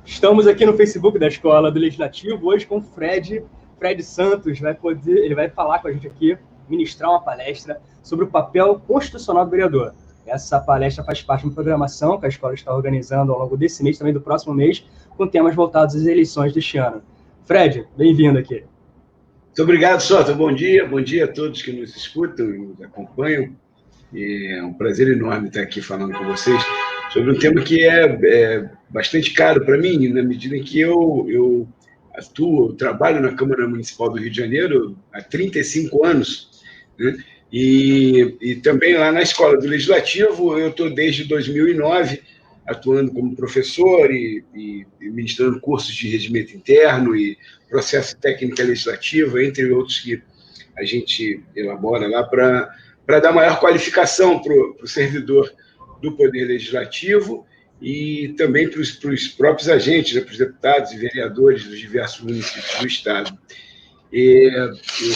Estamos aqui no Facebook da Escola do Legislativo, hoje com o Fred Santos, ele vai falar com a gente aqui, ministrar uma palestra sobre o papel constitucional do vereador. Essa palestra faz parte de uma programação que a escola está organizando ao longo desse mês, também do próximo mês, com temas voltados às eleições deste ano. Fred, bem-vindo aqui. Muito obrigado, Sota. Bom dia a todos que nos escutam e nos acompanham. É um prazer enorme estar aqui falando com vocês sobre um tema que é bastante caro para mim, na medida em que eu trabalho na Câmara Municipal do Rio de Janeiro há 35 anos, né? E também lá na Escola do Legislativo, eu estou desde 2009 atuando como professor e ministrando cursos de regimento interno e processo técnica legislativa, entre outros que a gente elabora lá para dar maior qualificação para o servidor do Poder Legislativo e também para os próprios agentes, né, para os deputados e vereadores dos diversos municípios do Estado. Eu,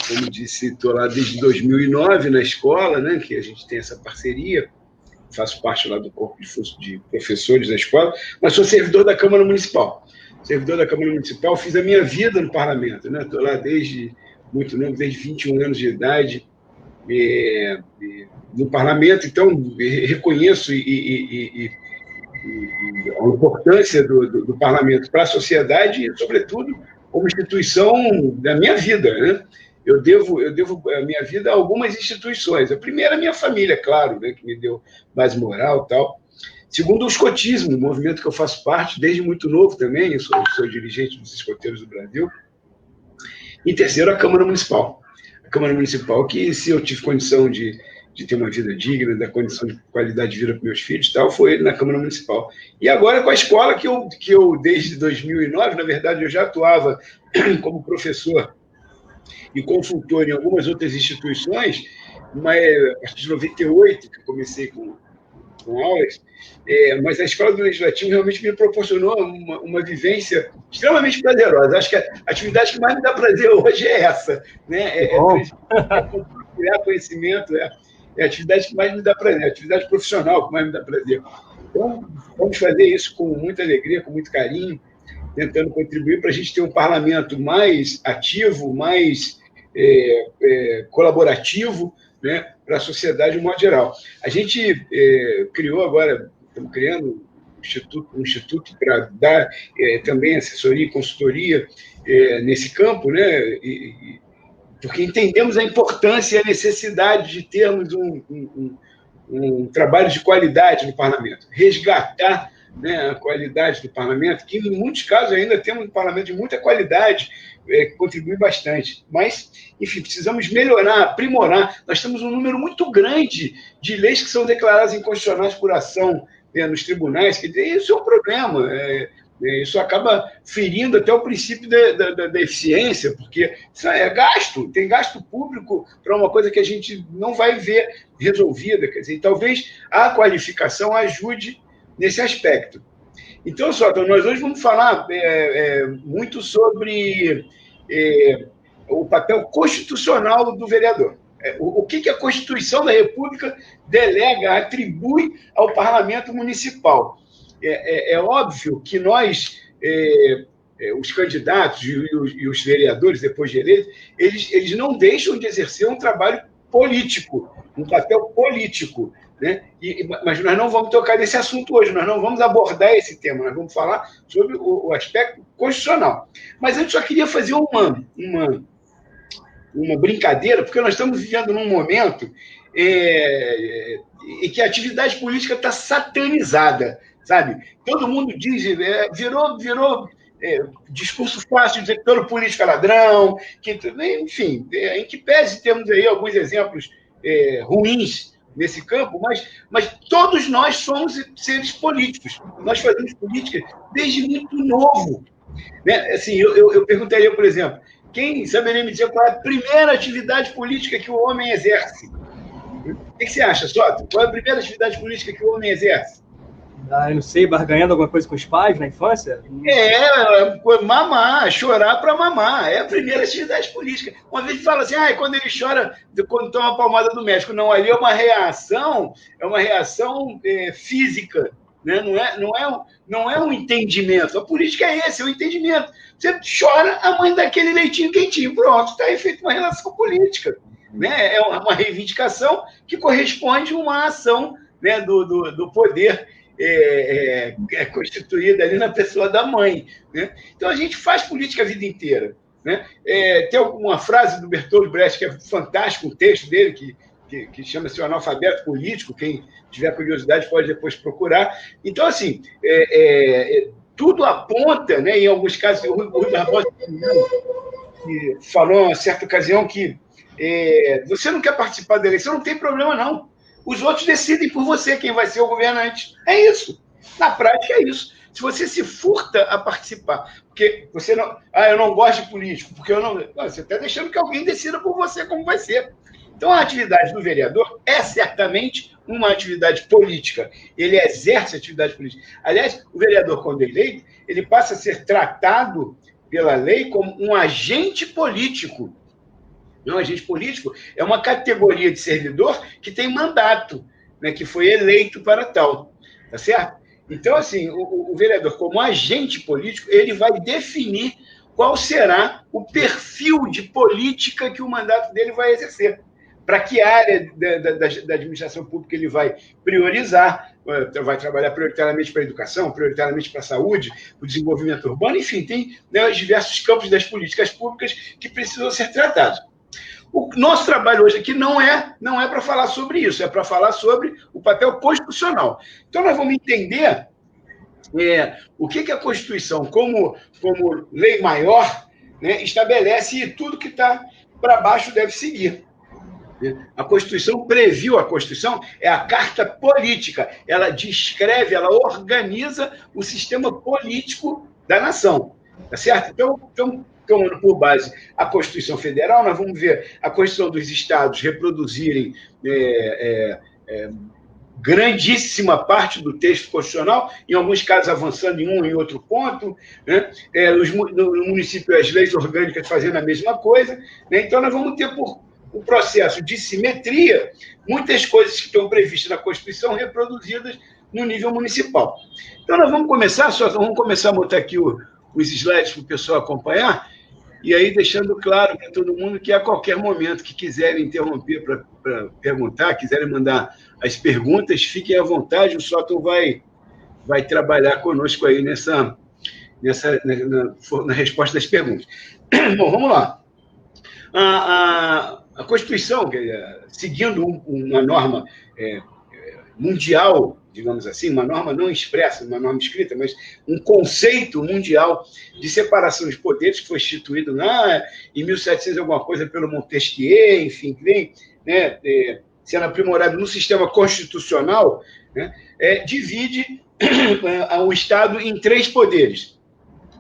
como disse, estou lá desde 2009 na escola, né, que a gente tem essa parceria, faço parte lá do corpo de professores da escola, mas sou servidor da Câmara Municipal. Servidor da Câmara Municipal, fiz a minha vida no parlamento, né? Estou lá desde muito novo, desde 21 anos de idade, no parlamento, então reconheço a importância do parlamento para a sociedade e, sobretudo, como instituição da minha vida, né? Eu devo a minha vida a algumas instituições. A primeira, a minha família, claro, né, que me deu mais moral e tal. Segundo, o escotismo, um movimento que eu faço parte desde muito novo também, eu sou dirigente dos escoteiros do Brasil. E terceiro, a Câmara Municipal. A Câmara Municipal, que se eu tive condição de ter uma vida digna, da condição de qualidade de vida para meus filhos e tal, foi na Câmara Municipal. E agora com a escola que eu desde 2009, na verdade, eu já atuava como professor e consultor em algumas outras instituições, mas a partir de 98, que eu comecei com aulas, mas a Escola do Legislativo realmente me proporcionou uma vivência extremamente prazerosa. Acho que a atividade que mais me dá prazer hoje é essa, né? Compartilhar conhecimento, é a atividade que mais me dá prazer, a atividade profissional que mais me dá prazer. Então, vamos fazer isso com muita alegria, com muito carinho, tentando contribuir para a gente ter um parlamento mais ativo, mais colaborativo, né, para a sociedade de um modo geral. A gente criou agora, estamos criando um instituto para dar também assessoria e consultoria nesse campo, né, porque entendemos a importância e a necessidade de termos um trabalho de qualidade no parlamento, resgatar, né, a qualidade do parlamento, que em muitos casos ainda temos um parlamento de muita qualidade, que contribui bastante. Mas, enfim, precisamos melhorar, aprimorar. Nós temos um número muito grande de leis que são declaradas inconstitucionais por ação nos tribunais, que isso é um problema. Isso acaba ferindo até o princípio da eficiência, porque isso é gasto, tem gasto público para uma coisa que a gente não vai ver resolvida. Quer dizer, talvez a qualificação ajude nesse aspecto. Então, Sota, nós hoje vamos falar muito sobre o papel constitucional do vereador. O que a Constituição da República delega, atribui ao Parlamento Municipal. É óbvio que nós, os candidatos e os vereadores, depois de eleitos, eles não deixam de exercer um trabalho político, um papel político, né? Mas nós não vamos tocar nesse assunto hoje, nós não vamos abordar esse tema, nós vamos falar sobre o aspecto constitucional. Mas antes só queria fazer uma brincadeira, porque nós estamos vivendo num momento em que a atividade política está satanizada, sabe? Todo mundo diz, virou discurso fácil dizer que todo político é ladrão, enfim, em que pese temos aí alguns exemplos ruins nesse campo, mas todos nós somos seres políticos. Nós fazemos política desde muito novo. Né? Assim, eu perguntaria, por exemplo, quem saberia me dizer qual é a primeira atividade política que o homem exerce? O que você acha, Soto? Qual é a primeira atividade política que o homem exerce? Eu não sei, barganhando alguma coisa com os pais na infância? Mamar, chorar para mamar. É a primeira atividade política. Uma vez fala assim, quando ele chora, quando toma a palmada do médico. Não, ali é uma reação física, né? Não é um entendimento. A política é esse, é um entendimento. Você chora, a mãe dá aquele leitinho quentinho, pronto, está aí feita uma relação política. Né? É uma reivindicação que corresponde a uma ação, né, do poder constituída ali na pessoa da mãe. Né? Então, a gente faz política a vida inteira. Né? Tem uma frase do Bertolt Brecht que é fantástico, um texto dele que chama-se O Analfabeto Político, quem tiver curiosidade pode depois procurar. Então, assim, tudo aponta, né, em alguns casos, o Rui Barbosa que falou em uma certa ocasião que você não quer participar da eleição, não tem problema, não. Os outros decidem por você quem vai ser o governante. É isso. Na prática, é isso. Se você se furta a participar, porque você não... eu não gosto de político, porque eu não... Você está deixando que alguém decida por você como vai ser. Então, a atividade do vereador é certamente uma atividade política. Ele exerce atividade política. Aliás, o vereador, quando é eleito, ele passa a ser tratado pela lei como um agente político. Um agente político é uma categoria de servidor que tem mandato, né, que foi eleito para tal. Tá certo? Então, assim, o vereador, como agente político, ele vai definir qual será o perfil de política que o mandato dele vai exercer. Para que área da administração pública ele vai priorizar, vai trabalhar prioritariamente para a educação, prioritariamente para a saúde, o desenvolvimento urbano, enfim, tem, né, os diversos campos das políticas públicas que precisam ser tratados. O nosso trabalho hoje aqui não é para falar sobre isso, é para falar sobre o papel constitucional. Então, nós vamos entender o que a Constituição, como lei maior, né, estabelece e tudo que está para baixo deve seguir. A Constituição previu, a Constituição é a carta política, ela descreve, ela organiza o sistema político da nação, tá certo? Então tomando por base a Constituição Federal, nós vamos ver a Constituição dos Estados reproduzirem grandíssima parte do texto constitucional, em alguns casos avançando em um e outro ponto, né? No município as leis orgânicas fazendo a mesma coisa, né? Então nós vamos ter por o processo de simetria, muitas coisas que estão previstas na Constituição reproduzidas no nível municipal. Então, nós vamos começar a botar aqui os slides para o pessoal acompanhar, e aí deixando claro para todo mundo que a qualquer momento que quiserem interromper para perguntar, quiserem mandar as perguntas, fiquem à vontade, o Sóton vai trabalhar conosco aí na resposta das perguntas. Bom, vamos lá. A Constituição, seguindo uma norma mundial, digamos assim, uma norma não expressa, uma norma escrita, mas um conceito mundial de separação de poderes que foi instituído lá em 1700 alguma coisa pelo Montesquieu, enfim, que vem, né, sendo aprimorado no sistema constitucional, né, divide o Estado em 3 poderes: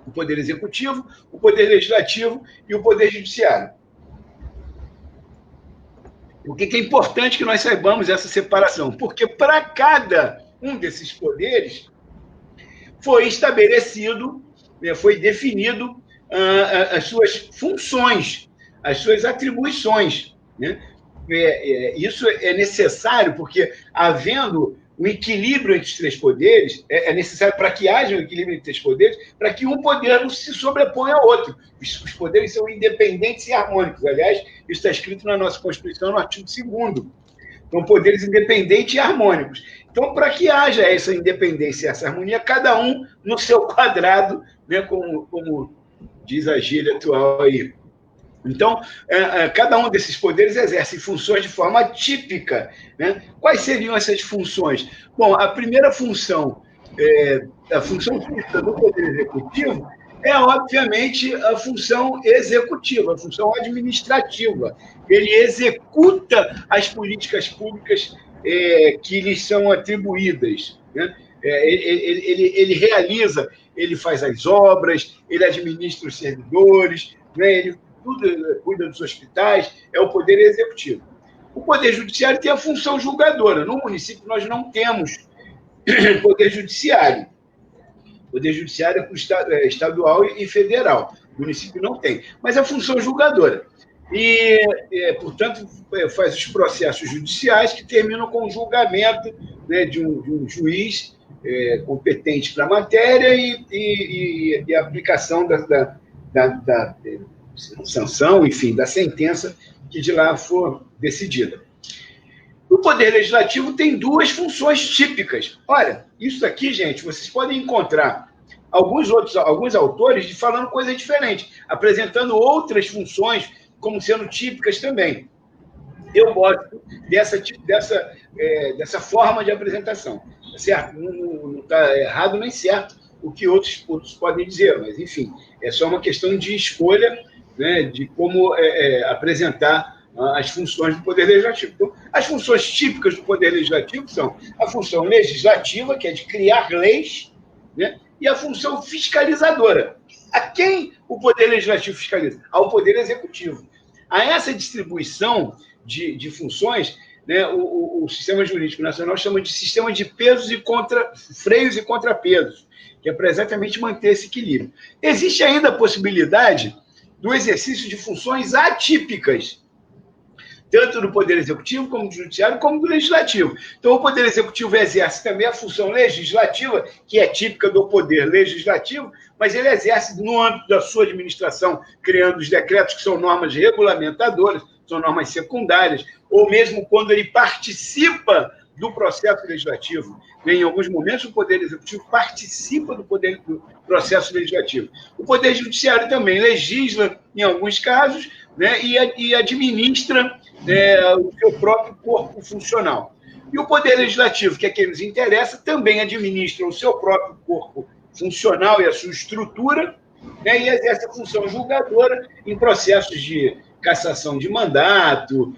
o poder executivo, o poder legislativo e o poder judiciário. Por que é importante que nós saibamos essa separação? Porque para cada um desses poderes foi estabelecido, foi definido as suas funções, as suas atribuições. Né? Isso é necessário porque, havendo o equilíbrio entre os 3 poderes, é necessário para que haja um equilíbrio entre os 3 poderes, para que um poder não se sobreponha ao outro. Os poderes são independentes e harmônicos. Aliás, isso está escrito na nossa Constituição, no artigo 2º. São poderes independentes e harmônicos. Então, para que haja essa independência e essa harmonia, cada um no seu quadrado, né, como diz a gíria atual aí. Então, cada um desses poderes exerce funções de forma típica. Né? Quais seriam essas funções? Bom, a primeira função, a função típica do Poder Executivo é, obviamente, a função executiva, a função administrativa. Ele executa as políticas públicas que lhes são atribuídas. Né? Ele realiza, ele faz as obras, ele administra os servidores, né? Ele cuida dos hospitais, é o poder executivo. O poder judiciário tem a função julgadora. No município, nós não temos poder judiciário. O poder judiciário é estadual e federal. O município não tem. Mas é a função julgadora. E, portanto, faz os processos judiciais que terminam com o julgamento, né, de um juiz competente para a matéria e a aplicação da sanção, enfim, da sentença que de lá for decidida. O Poder Legislativo tem duas funções típicas. Olha, isso aqui, gente, vocês podem encontrar alguns autores falando coisa diferente, apresentando outras funções como sendo típicas também. Eu gosto dessa forma de apresentação. Certo? Não está errado nem certo o que outros podem dizer, mas, enfim, é só uma questão de escolha, né, de como apresentar as funções do Poder Legislativo. Então, as funções típicas do Poder Legislativo são a função legislativa, que é de criar leis, né, e a função fiscalizadora. A quem o Poder Legislativo fiscaliza? Ao Poder Executivo. A essa distribuição de funções, né, o sistema jurídico nacional chama de sistema de pesos e freios e contrapesos, que é para exatamente manter esse equilíbrio. Existe ainda a possibilidade do exercício de funções atípicas, tanto do Poder Executivo, como do Judiciário, como do Legislativo. Então, o Poder Executivo exerce também a função legislativa, que é típica do Poder Legislativo, mas ele exerce no âmbito da sua administração, criando os decretos que são normas regulamentadoras, são normas secundárias, ou mesmo quando ele participa do processo legislativo. Em alguns momentos, o Poder Executivo participa do processo legislativo. O Poder Judiciário também legisla, em alguns casos, né, e administra o seu próprio corpo funcional. E o Poder Legislativo, que é quem nos interessa, também administra o seu próprio corpo funcional e a sua estrutura, né, e exerce a função julgadora em processos de cassação de mandato,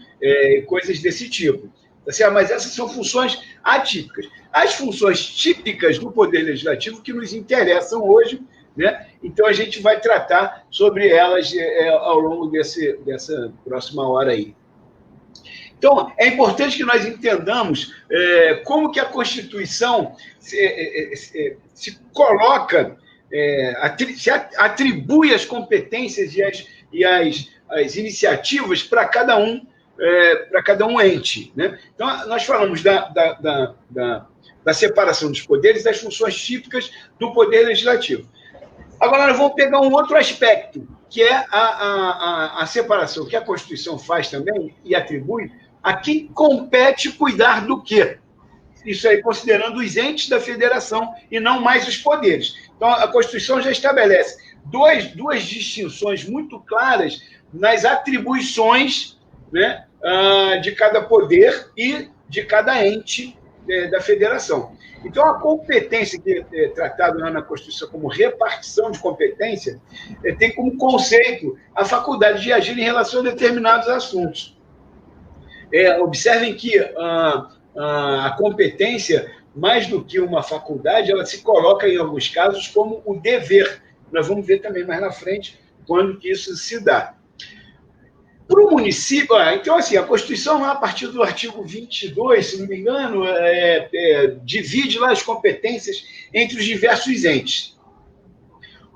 coisas desse tipo. Tá certo? Mas essas são funções atípicas. As funções típicas do Poder Legislativo que nos interessam hoje, né? Então a gente vai tratar sobre elas ao longo dessa próxima hora aí. Então, é importante que nós entendamos como que a Constituição se coloca, se atribui as competências e as iniciativas para cada um ente, né? Então, nós falamos da separação dos poderes, das funções típicas do Poder Legislativo. Agora, nós vamos pegar um outro aspecto, que é a separação que a Constituição faz também e atribui a quem compete cuidar do quê? Isso aí considerando os entes da federação e não mais os poderes. Então, a Constituição já estabelece duas distinções muito claras nas atribuições, né, de cada poder e de cada ente da federação. Então, a competência que é tratada na Constituição como repartição de competência tem como conceito a faculdade de agir em relação a determinados assuntos. Observem que a competência, mais do que uma faculdade, ela se coloca, em alguns casos, como o dever. Nós vamos ver também mais na frente quando que isso se dá. Para o município, então, assim, a Constituição, a partir do artigo 22, se não me engano, divide lá as competências entre os diversos entes.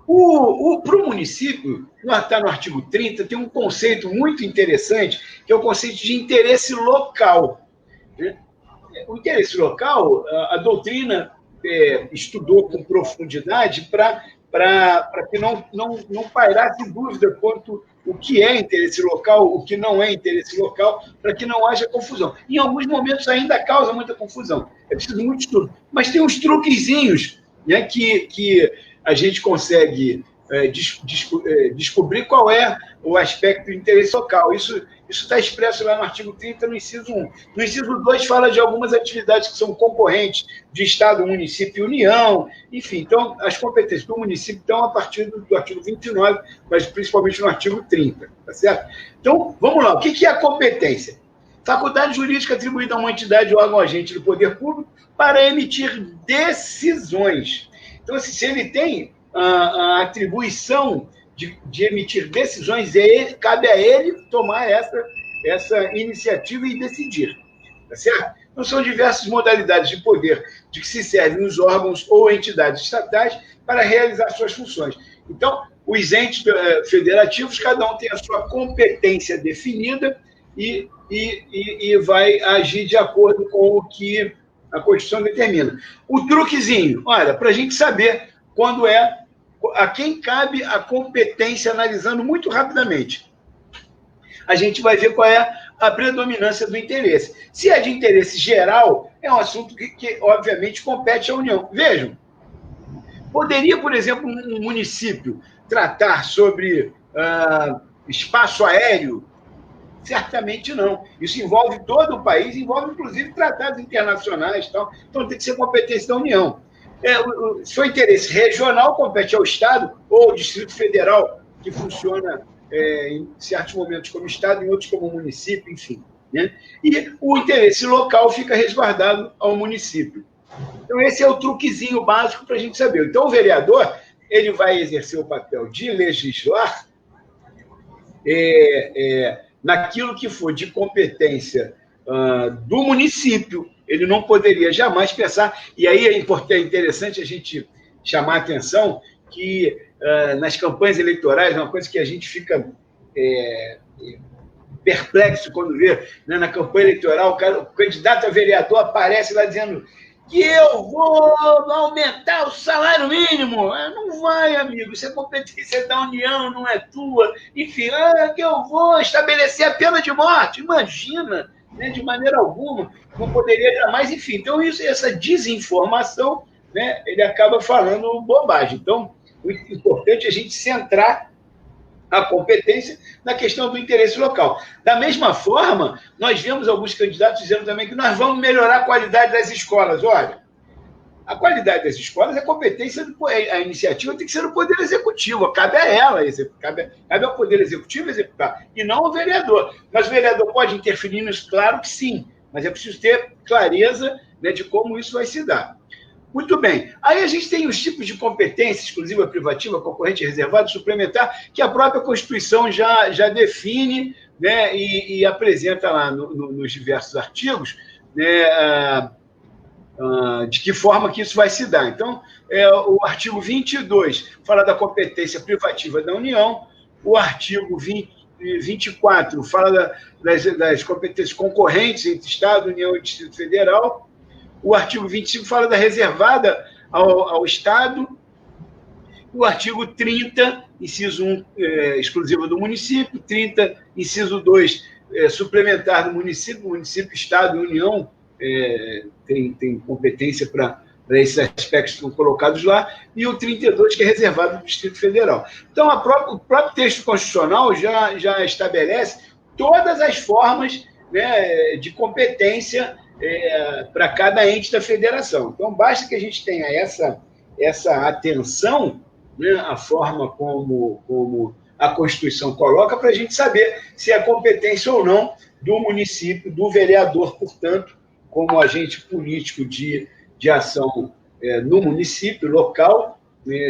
Para o município, está no artigo 30, tem um conceito muito interessante, que é o conceito de interesse local. O interesse local, a doutrina estudou com profundidade para que não pairasse dúvida quanto o que é interesse local, o que não é interesse local, para que não haja confusão. Em alguns momentos ainda causa muita confusão. É preciso muito estudo. Mas tem uns truquezinhos, né, que a gente consegue descobrir qual é o aspecto do interesse local. Isso está expresso lá no artigo 30, no inciso 1. No inciso 2, fala de algumas atividades que são concorrentes de Estado, município e União. Enfim, então, as competências do município estão a partir do artigo 29, mas principalmente no artigo 30, tá certo? Então, vamos lá. O que é a competência? Faculdade jurídica atribuída a uma entidade ou órgão agente do poder público para emitir decisões. Então, se ele tem a atribuição de emitir decisões, cabe a ele tomar essa iniciativa e decidir. Tá certo? Então, são diversas modalidades de poder de que se servem os órgãos ou entidades estatais para realizar suas funções. Então, os entes federativos, cada um tem a sua competência definida e vai agir de acordo com o que a Constituição determina. O truquezinho, olha, para a gente saber quando a quem cabe a competência, analisando muito rapidamente. A gente vai ver qual é a predominância do interesse. Se é de interesse geral, é um assunto que obviamente, compete à União. Vejam, poderia, por exemplo, um município tratar sobre espaço aéreo? Certamente não. Isso envolve todo o país, envolve, inclusive, tratados internacionais. Então, tem que ser competência da União. Se for interesse regional, compete ao Estado ou ao Distrito Federal, que funciona em certos momentos como Estado, em outros como município, enfim. Né? E o interesse local fica resguardado ao município. Então, esse é o truquezinho básico para a gente saber. Então, o vereador ele vai exercer o papel de legislar naquilo que for de competência do município. Ele não poderia jamais pensar, e aí é interessante a gente chamar a atenção que nas campanhas eleitorais, uma coisa que a gente fica perplexo quando vê, né, na campanha eleitoral, o candidato a vereador aparece lá dizendo que eu vou aumentar o salário mínimo. Não vai, amigo, isso é competência da União, não é tua. Enfim, que eu vou estabelecer a pena de morte. Imagina, né, de maneira alguma, não poderia jamais, enfim. Então, essa desinformação, né, ele acaba falando bobagem. Então, o importante é a gente centrar a competência na questão do interesse local. Da mesma forma, nós vemos alguns candidatos dizendo também que nós vamos melhorar a qualidade das escolas. Olha, a qualidade das escolas é competência, a iniciativa tem que ser do Poder Executivo, cabe a ela, cabe ao Poder Executivo executar, e não ao vereador. Mas o vereador pode interferir nisso? Claro que sim, mas é preciso ter clareza, né, de como isso vai se dar. Muito bem. Aí a gente tem os tipos de competência, exclusiva, privativa, concorrente, reservada, suplementar, que a própria Constituição já define, né, e apresenta lá nos diversos artigos, né, de que forma que isso vai se dar. Então, o artigo 22 fala da competência privativa da União, o artigo 24 fala das competências concorrentes entre Estado, União e Distrito Federal. O artigo 25 fala da reservada ao Estado. O artigo 30, inciso 1, exclusiva do município. 30, inciso 2, suplementar do município. Município, Estado e União tem competência para esses aspectos que estão colocados lá. E o 32, que é reservado do Distrito Federal. Então, o próprio texto constitucional já estabelece todas as formas, né, de competência para cada ente da federação. Então, basta que a gente tenha essa atenção, né, a forma como a Constituição coloca, para a gente saber se é competência ou não do município, do vereador, portanto, como agente político de ação no município local,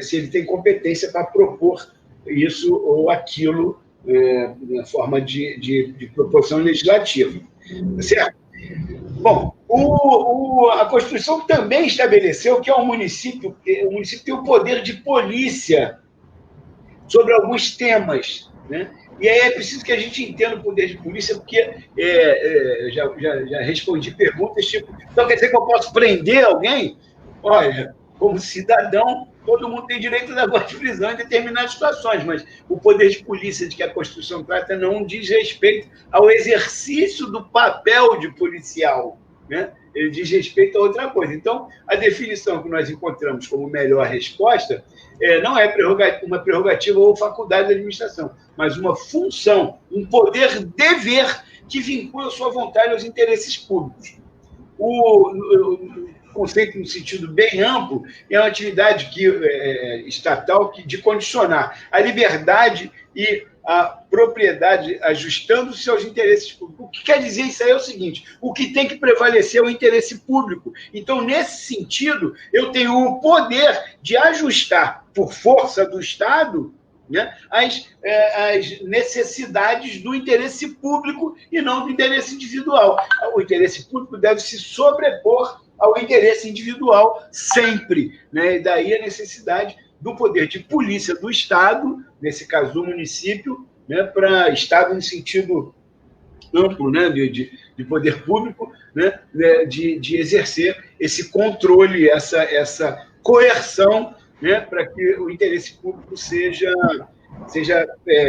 se ele tem competência para propor isso ou aquilo na forma de proposição legislativa. Certo? Bom, a Constituição também estabeleceu que o município tem o poder de polícia sobre alguns temas, né? E aí é preciso que a gente entenda o poder de polícia, porque já respondi perguntas tipo, então quer dizer que eu posso prender alguém? Olha, como cidadão, todo mundo tem direito a voz de prisão em determinadas situações, mas o poder de polícia de que a Constituição trata não diz respeito ao exercício do papel de policial, né? Ele diz respeito a outra coisa. Então, a definição que nós encontramos como melhor resposta não é uma prerrogativa ou faculdade da administração, mas uma função, um poder-dever que vincula a sua vontade aos interesses públicos. O conceito, no sentido bem amplo, é uma atividade estatal de condicionar a liberdade e a propriedade, ajustando-se aos interesses públicos. O que quer dizer isso aí é o seguinte: o que tem que prevalecer é o interesse público. Então, nesse sentido, eu tenho o poder de ajustar, por força do Estado, né, as necessidades do interesse público e não do interesse individual. O interesse público deve se sobrepor ao interesse individual sempre, né? E daí a necessidade do poder de polícia do Estado, nesse caso do município, né, para Estado no sentido amplo, né, de poder público, né, de exercer esse controle, essa coerção, né, para que o interesse público seja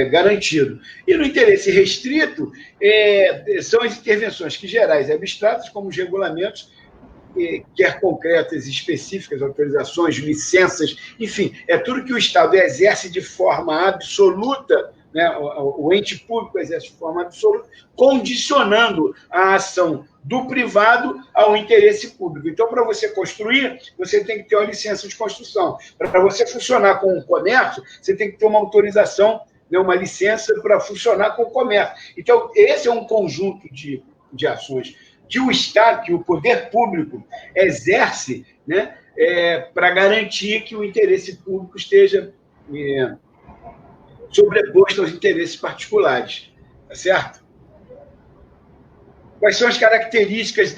garantido. E no interesse restrito, são as intervenções que gerais e abstratas, como os regulamentos, quer concretas, específicas, autorizações, licenças, enfim, é tudo que o Estado exerce de forma absoluta, né, o ente público exerce de forma absoluta, condicionando a ação do privado ao interesse público. Então, para você construir, você tem que ter uma licença de construção. Para você funcionar com o comércio, você tem que ter uma autorização, né, uma licença para funcionar com o comércio. Então, esse é um conjunto de ações que o Estado, que o poder público exerce, né, para garantir que o interesse público esteja sobreposto aos interesses particulares. Tá certo? Quais são as características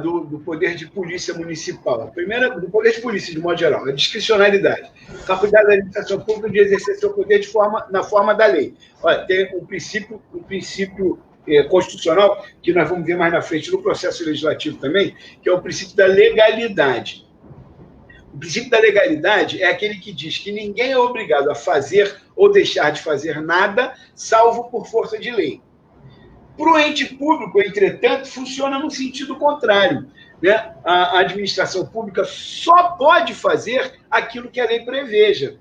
do poder de polícia municipal? A primeira, do poder de polícia, de modo geral, a discricionalidade. Faculdade da administração pública de exercer seu poder na forma da lei. Olha, tem um princípio constitucional, que nós vamos ver mais na frente no processo legislativo também, que é o princípio da legalidade. O princípio da legalidade é aquele que diz que ninguém é obrigado a fazer ou deixar de fazer nada, salvo por força de lei. Para o ente público, entretanto, funciona no sentido contrário, né? A administração pública só pode fazer aquilo que a lei preveja.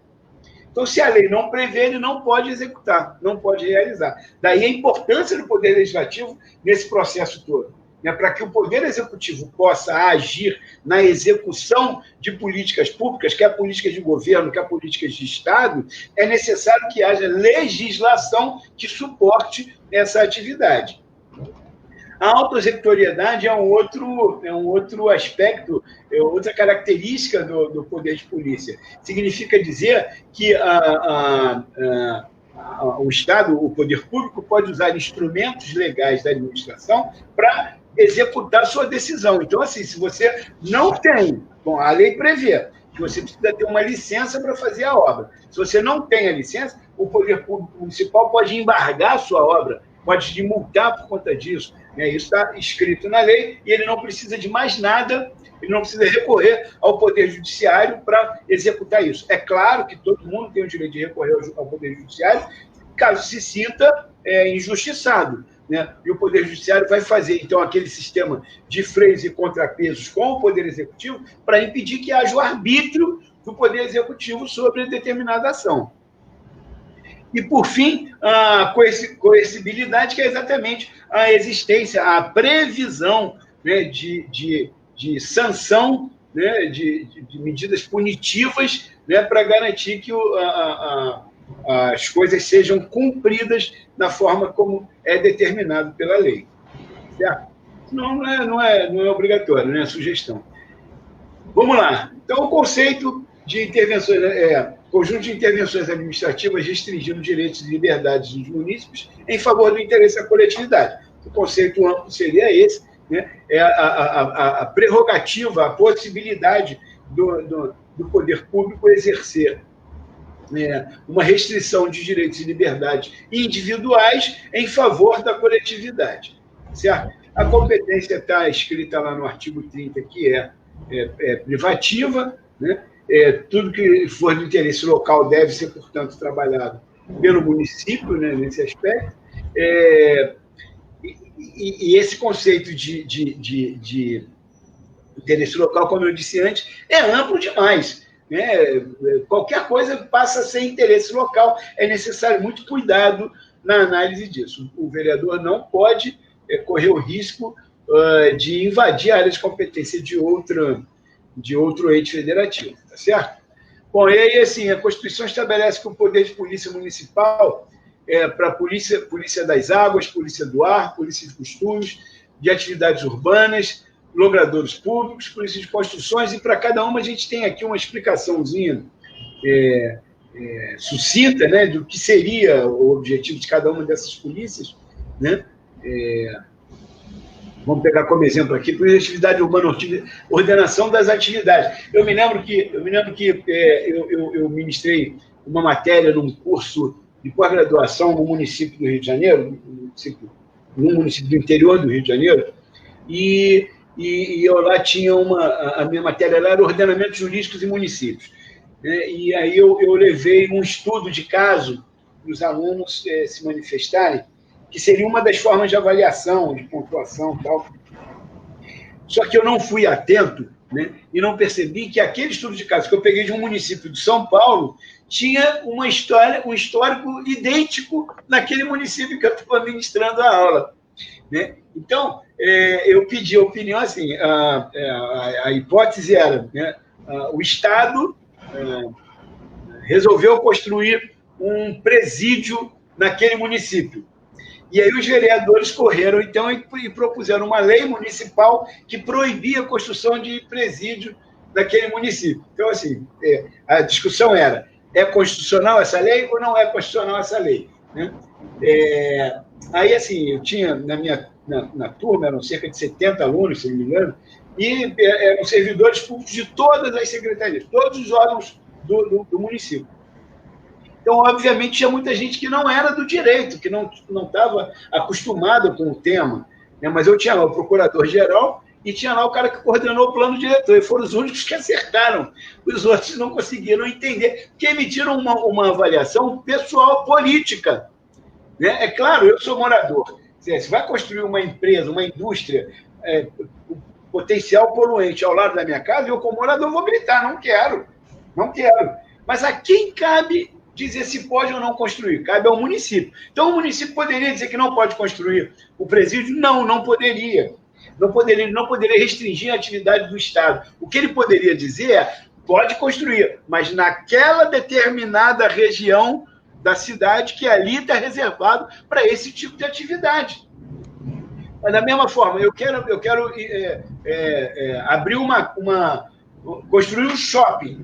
Então, se a lei não prevê, ele não pode executar, não pode realizar. Daí a importância do Poder Legislativo nesse processo todo, né? Para que o Poder Executivo possa agir na execução de políticas públicas, quer políticas de governo, quer políticas de Estado, é necessário que haja legislação que suporte essa atividade. A autoexecutoriedade é um outro aspecto, outra característica do poder de polícia. Significa dizer que o Estado, o poder público, pode usar instrumentos legais da administração para executar sua decisão. Então, assim, se você não tem... Bom, a lei prevê que você precisa ter uma licença para fazer a obra. Se você não tem a licença, o poder público municipal pode embargar a sua obra, pode te multar por conta disso. Isso está escrito na lei e ele não precisa de mais nada, ele não precisa recorrer ao Poder Judiciário para executar isso. É claro que todo mundo tem o direito de recorrer ao Poder Judiciário, caso se sinta injustiçado, né? E o Poder Judiciário vai fazer, então, aquele sistema de freios e contrapesos com o Poder Executivo para impedir que haja o arbítrio do Poder Executivo sobre determinada ação. E, por fim, a coercibilidade, que é exatamente a existência, a previsão, né, de sanção, né, de medidas punitivas, né, para garantir que as coisas sejam cumpridas da forma como é determinado pela lei. Certo? Não é obrigatório, não é sugestão. Vamos lá. Então, o conceito de intervenções... conjunto de intervenções administrativas restringindo direitos e liberdades dos munícipes em favor do interesse da coletividade. O conceito amplo seria esse, né? É a prerrogativa, a possibilidade do poder público exercer uma restrição de direitos e liberdades individuais em favor da coletividade. Certo? A competência está escrita lá no artigo 30, que é privativa, né? Tudo que for de interesse local deve ser, portanto, trabalhado pelo município, né, nesse aspecto. E esse conceito de interesse local, como eu disse antes, é amplo demais, né? Qualquer coisa passa a ser interesse local, é necessário muito cuidado na análise disso. O vereador não pode correr o risco de invadir a área de competência de outro ente federativo, tá certo? Bom, e aí, assim, a Constituição estabelece que o poder de polícia municipal para a polícia das águas, polícia do ar, polícia de costumes, de atividades urbanas, logradouros públicos, polícia de construções, e para cada uma a gente tem aqui uma explicaçãozinha sucinta, né, do que seria o objetivo de cada uma dessas polícias, né? Vamos pegar como exemplo aqui, por atividade urbana, ordenação das atividades. Eu me lembro que eu ministrei uma matéria num curso de pós-graduação no município do Rio de Janeiro, no município num município do interior do Rio de Janeiro, e eu lá tinha a minha matéria lá era ordenamentos jurídicos em municípios, né? E aí eu levei um estudo de caso para os alunos se manifestarem, que seria uma das formas de avaliação, de pontuação e tal. Só que eu não fui atento, né, e não percebi que aquele estudo de caso que eu peguei de um município de São Paulo tinha uma história, um histórico idêntico naquele município que eu estou administrando a aula, né? Então, eu pedi a opinião assim, a hipótese era, né, o Estado resolveu construir um presídio naquele município. E aí os vereadores correram, então, e propuseram uma lei municipal que proibia a construção de presídio naquele município. Então, assim, a discussão era, é constitucional essa lei ou não é constitucional essa lei? Né? Aí, assim, eu tinha, na turma, eram cerca de 70 alunos, se não me engano, e eram servidores públicos de todas as secretarias, todos os órgãos do município. Então, obviamente, tinha muita gente que não era do direito, que não estava acostumada com o tema, né? Mas eu tinha lá o procurador-geral e tinha lá o cara que coordenou o plano diretor, e foram os únicos que acertaram. Os outros não conseguiram entender, porque emitiram uma avaliação pessoal política, né? É claro, eu sou morador. Se vai construir uma empresa, uma indústria, potencial poluente ao lado da minha casa, eu, como morador, vou gritar, não quero. Mas a quem cabe dizer se pode ou não construir? Cabe ao município. Então, o município poderia dizer que não pode construir o presídio? Não poderia. Não poderia restringir a atividade do Estado. O que ele poderia dizer é, pode construir, mas naquela determinada região da cidade que ali está reservado para esse tipo de atividade. Mas, da mesma forma, eu quero abrir construir um shopping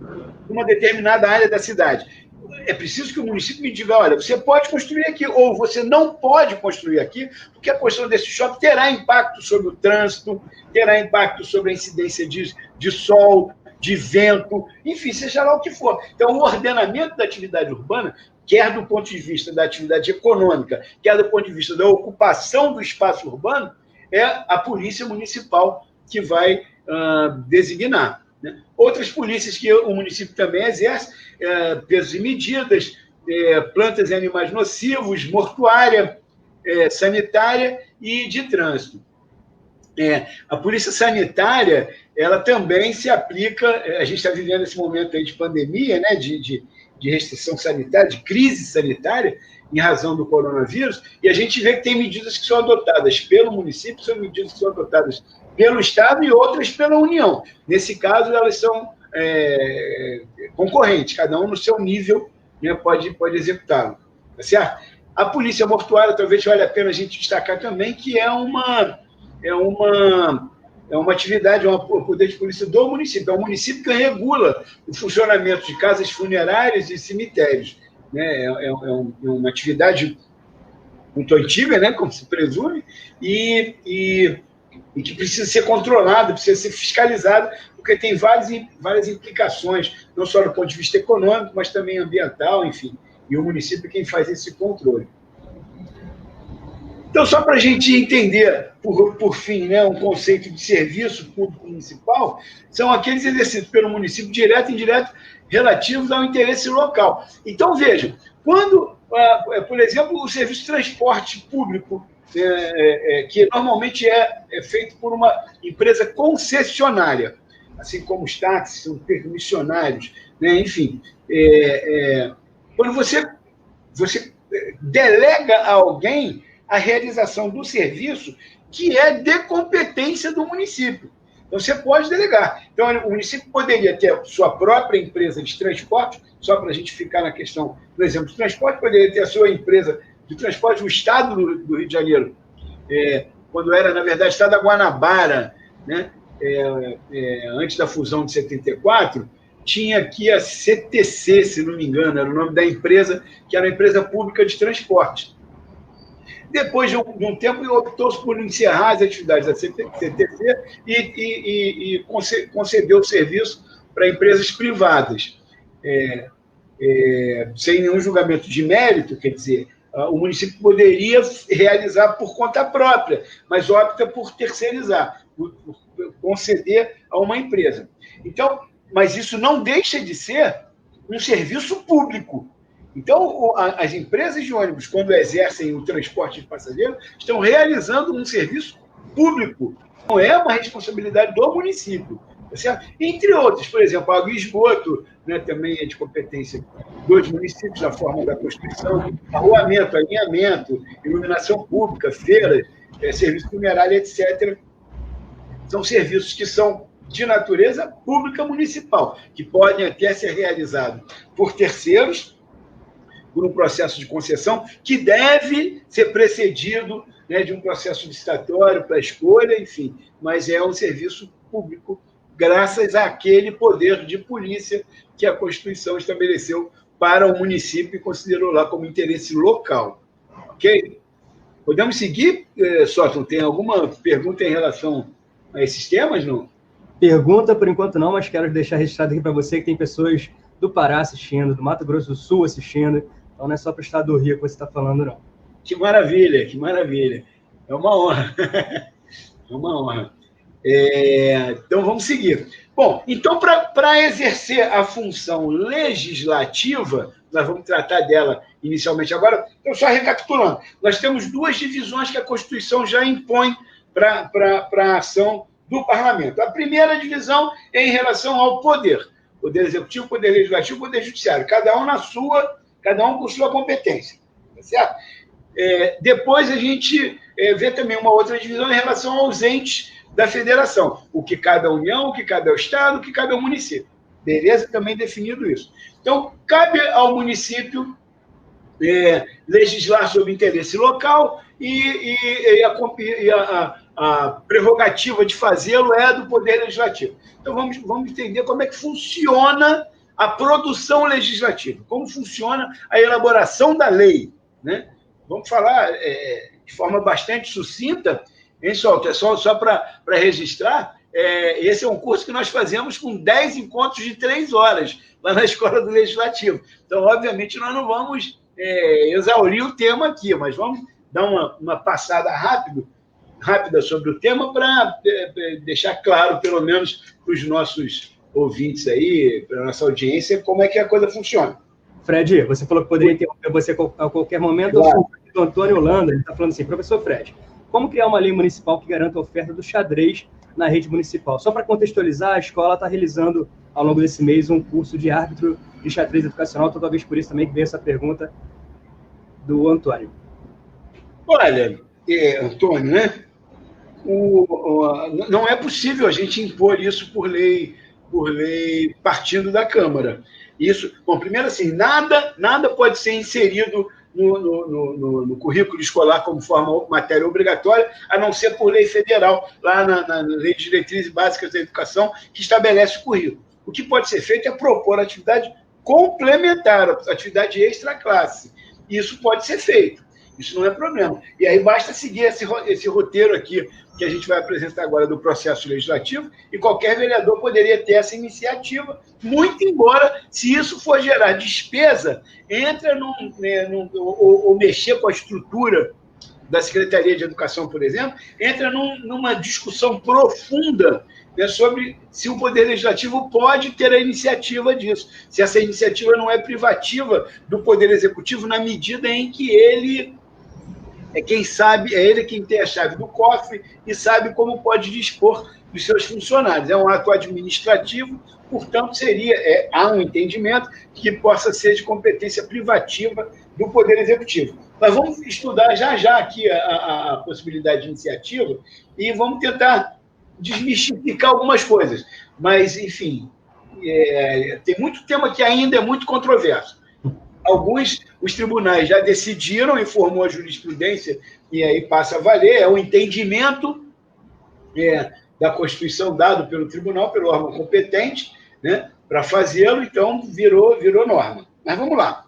numa determinada área da cidade. É preciso que o município me diga, olha, você pode construir aqui, ou você não pode construir aqui, porque a construção desse shopping terá impacto sobre o trânsito, terá impacto sobre a incidência de sol, de vento, enfim, seja lá o que for. Então, o ordenamento da atividade urbana, quer do ponto de vista da atividade econômica, quer do ponto de vista da ocupação do espaço urbano, é a polícia municipal que vai designar. Né? Outras polícias que o município também exerce, pesos e medidas, plantas e animais nocivos, mortuária, sanitária e de trânsito. A polícia sanitária, ela também se aplica, a gente está vivendo esse momento aí de pandemia, né, de restrição sanitária, de crise sanitária, em razão do coronavírus, e a gente vê que tem medidas que são adotadas pelo município, são medidas que são adotadas pelo Estado e outras pela União. Nesse caso, elas são concorrentes, cada um no seu nível, né, pode executá-lo. Tá certo? A polícia mortuária, talvez valha a pena a gente destacar também, que é uma atividade, um poder de polícia do município. É o município que regula o funcionamento de casas funerárias e cemitérios. Né? É uma atividade muito antiga, né, como se presume, e que precisa ser controlada, precisa ser fiscalizada, porque tem várias implicações, não só do ponto de vista econômico, mas também ambiental, enfim. E o município é quem faz esse controle. Então, só para a gente entender, por fim, né, um conceito de serviço público municipal, são aqueles exercidos pelo município, direto e indireto, relativos ao interesse local. Então, vejam, quando, por exemplo, o serviço de transporte público, que normalmente é feito por uma empresa concessionária, assim como os táxis são permissionários, né, enfim, quando você delega a alguém a realização do serviço que é de competência do município. Então, você pode delegar. Então, o município poderia ter sua própria empresa de transporte, só para a gente ficar na questão do exemplo de transporte, poderia ter a sua empresa de transporte, o Estado do Rio de Janeiro, quando era, na verdade, o Estado da Guanabara, né? Antes da fusão de 74, tinha aqui a CTC, se não me engano, era o nome da empresa, que era uma empresa pública de transporte. Depois de um tempo, optou-se por encerrar as atividades da CTC e concedeu o serviço para empresas privadas, sem nenhum julgamento de mérito, quer dizer, o município poderia realizar por conta própria, mas opta por terceirizar, por conceder a uma empresa. Então, mas isso não deixa de ser um serviço público. Então, as empresas de ônibus, quando exercem o transporte de passageiros, estão realizando um serviço público. Não é uma responsabilidade do município. Tá certo? Entre outros, por exemplo, água e esgoto, né, também é de competência dos municípios, na forma da Constituição, arruamento, alinhamento, iluminação pública, feiras, serviço funerário, etc. São serviços que são de natureza pública municipal, que podem até ser realizados por terceiros, por um processo de concessão, que deve ser precedido, né, de um processo licitatório para escolha, enfim, mas é um serviço público, graças àquele poder de polícia que a Constituição estabeleceu para o município e considerou lá como interesse local. Ok? Podemos seguir, Sótão? Tem alguma pergunta em relação a esses temas, não? Pergunta, por enquanto não, mas quero deixar registrado aqui para você que tem pessoas do Pará assistindo, do Mato Grosso do Sul assistindo, então não é só para o estado do Rio que você está falando, não. Que maravilha, que maravilha. É uma honra. É uma honra. Então, vamos seguir. Bom, então, para exercer a função legislativa, nós vamos tratar dela inicialmente agora. Então, só recapitulando, nós temos duas divisões que a Constituição já impõe para a ação do Parlamento. A primeira divisão é em relação ao poder executivo, poder legislativo, poder judiciário, cada um com sua competência, tá certo? Depois a gente vê também uma outra divisão em relação aos entes da federação, o que cada união, o que cada estado, o que cada município. Beleza? Também definido isso. Então, cabe ao município legislar sobre interesse local e a prerrogativa de fazê-lo é do Poder Legislativo. Então, vamos entender como é que funciona a produção legislativa, como funciona a elaboração da lei, né? Vamos falar de forma bastante sucinta, hein, Solto? É só para registrar, esse é um curso que nós fazemos com 10 encontros de 3 horas, lá na Escola do Legislativo. Então, obviamente, nós não vamos exaurir o tema aqui, mas vamos dar uma passada rápida sobre o tema para deixar claro, pelo menos para os nossos ouvintes aí, para a nossa audiência, como é que a coisa funciona. Fred, você falou que poderia interromper você a qualquer momento. Claro. O Antônio Holanda está falando assim, professor Fred, como criar uma lei municipal que garanta a oferta do xadrez na rede municipal? Só para contextualizar, a escola está realizando, ao longo desse mês, um curso de árbitro de xadrez educacional, então talvez por isso também que veio essa pergunta do Antônio. Olha, Antônio, né? Não é possível a gente impor isso por lei partindo da Câmara. Isso, bom, primeiro assim, nada pode ser inserido no currículo escolar como matéria obrigatória, a não ser por lei federal, lá na Lei de Diretrizes Básicas da Educação, que estabelece o currículo. O que pode ser feito é propor atividade complementar, atividade extra-classe. Isso pode ser feito. Isso não é problema. E aí basta seguir esse roteiro aqui que a gente vai apresentar agora do processo legislativo, e qualquer vereador poderia ter essa iniciativa, muito embora, se isso for gerar despesa, entra ou mexer com a estrutura da Secretaria de Educação, por exemplo, entra numa discussão profunda, né, sobre se o Poder Legislativo pode ter a iniciativa disso, se essa iniciativa não é privativa do Poder Executivo, na medida em que ele quem sabe, ele quem tem a chave do cofre e sabe como pode dispor dos seus funcionários. É um ato administrativo, portanto, há um entendimento que possa ser de competência privativa do Poder Executivo. Nós vamos estudar já aqui a possibilidade de iniciativa e vamos tentar desmistificar algumas coisas. Mas, enfim, tem muito tema que ainda é muito controverso. Os tribunais já decidiram, informou a jurisprudência, e aí passa a valer, é o entendimento da Constituição dado pelo tribunal, pelo órgão competente, né, para fazê-lo, então virou norma. Mas vamos lá.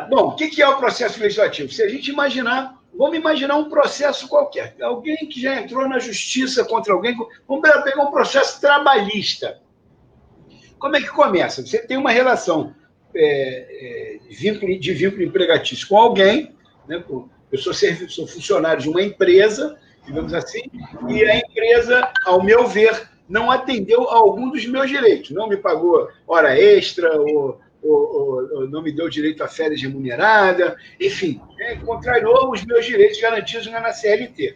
Bom, o que é o processo legislativo? Se a gente vamos imaginar um processo qualquer, alguém que já entrou na justiça contra alguém, vamos pegar um processo trabalhista. Como é que começa? Você tem uma relação de vínculo empregatício com alguém, né? Eu sou funcionário de uma empresa, digamos assim, e a empresa, ao meu ver, não atendeu a algum dos meus direitos. Não me pagou hora extra, ou não me deu direito a férias remunerada, enfim, contrariou os meus direitos garantidos na CLT.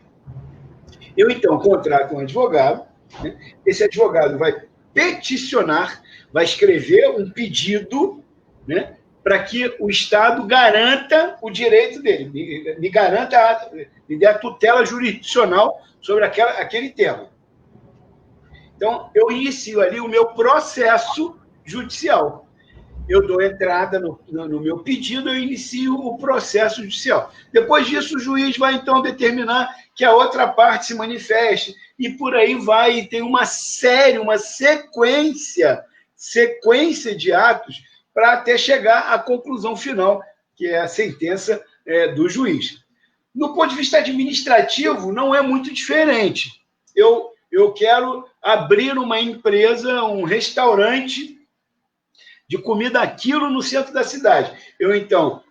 Eu, então, contrato um advogado, né? Esse advogado vai peticionar, vai escrever um pedido, né, para que o Estado garanta o direito dele, me garanta, me dê a tutela jurisdicional sobre aquele tema. Então, eu inicio ali o meu processo judicial. Eu dou entrada no meu pedido, eu inicio o processo judicial. Depois disso, o juiz vai, então, determinar que a outra parte se manifeste, e por aí vai, e tem uma sequência de atos para até chegar à conclusão final, que é a sentença do juiz. No ponto de vista administrativo, não é muito diferente. Eu quero abrir uma empresa, um restaurante de comida aquilo no centro da cidade. Eu, então,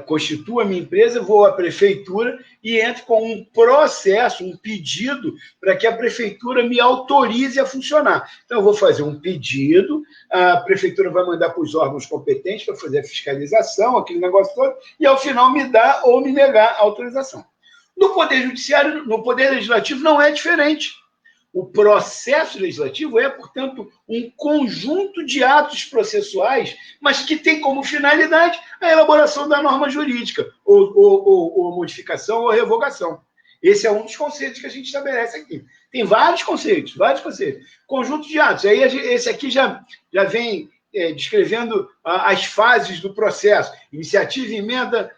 constituo a minha empresa, vou à prefeitura e entro com um processo, um pedido, para que a prefeitura me autorize a funcionar. Então, eu vou fazer um pedido, a prefeitura vai mandar para os órgãos competentes para fazer a fiscalização, aquele negócio todo, e, ao final, me dá ou me negar a autorização. No Poder Judiciário, no Poder Legislativo, não é diferente. O processo legislativo é, portanto, um conjunto de atos processuais, mas que tem como finalidade a elaboração da norma jurídica, ou modificação ou revogação. Esse é um dos conceitos que a gente estabelece aqui. Tem vários conceitos. Conjunto de atos. Aí esse aqui já vem descrevendo as fases do processo. Iniciativa, emenda,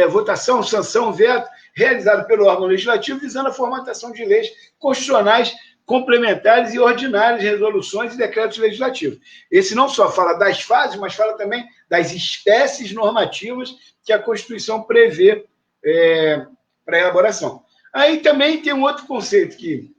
votação, sanção, veto, realizado pelo órgão legislativo, visando a formatação de leis constitucionais complementares e ordinárias, resoluções e decretos legislativos. Esse não só fala das fases, mas fala também das espécies normativas que a Constituição prevê para elaboração. Aí também tem um outro conceito que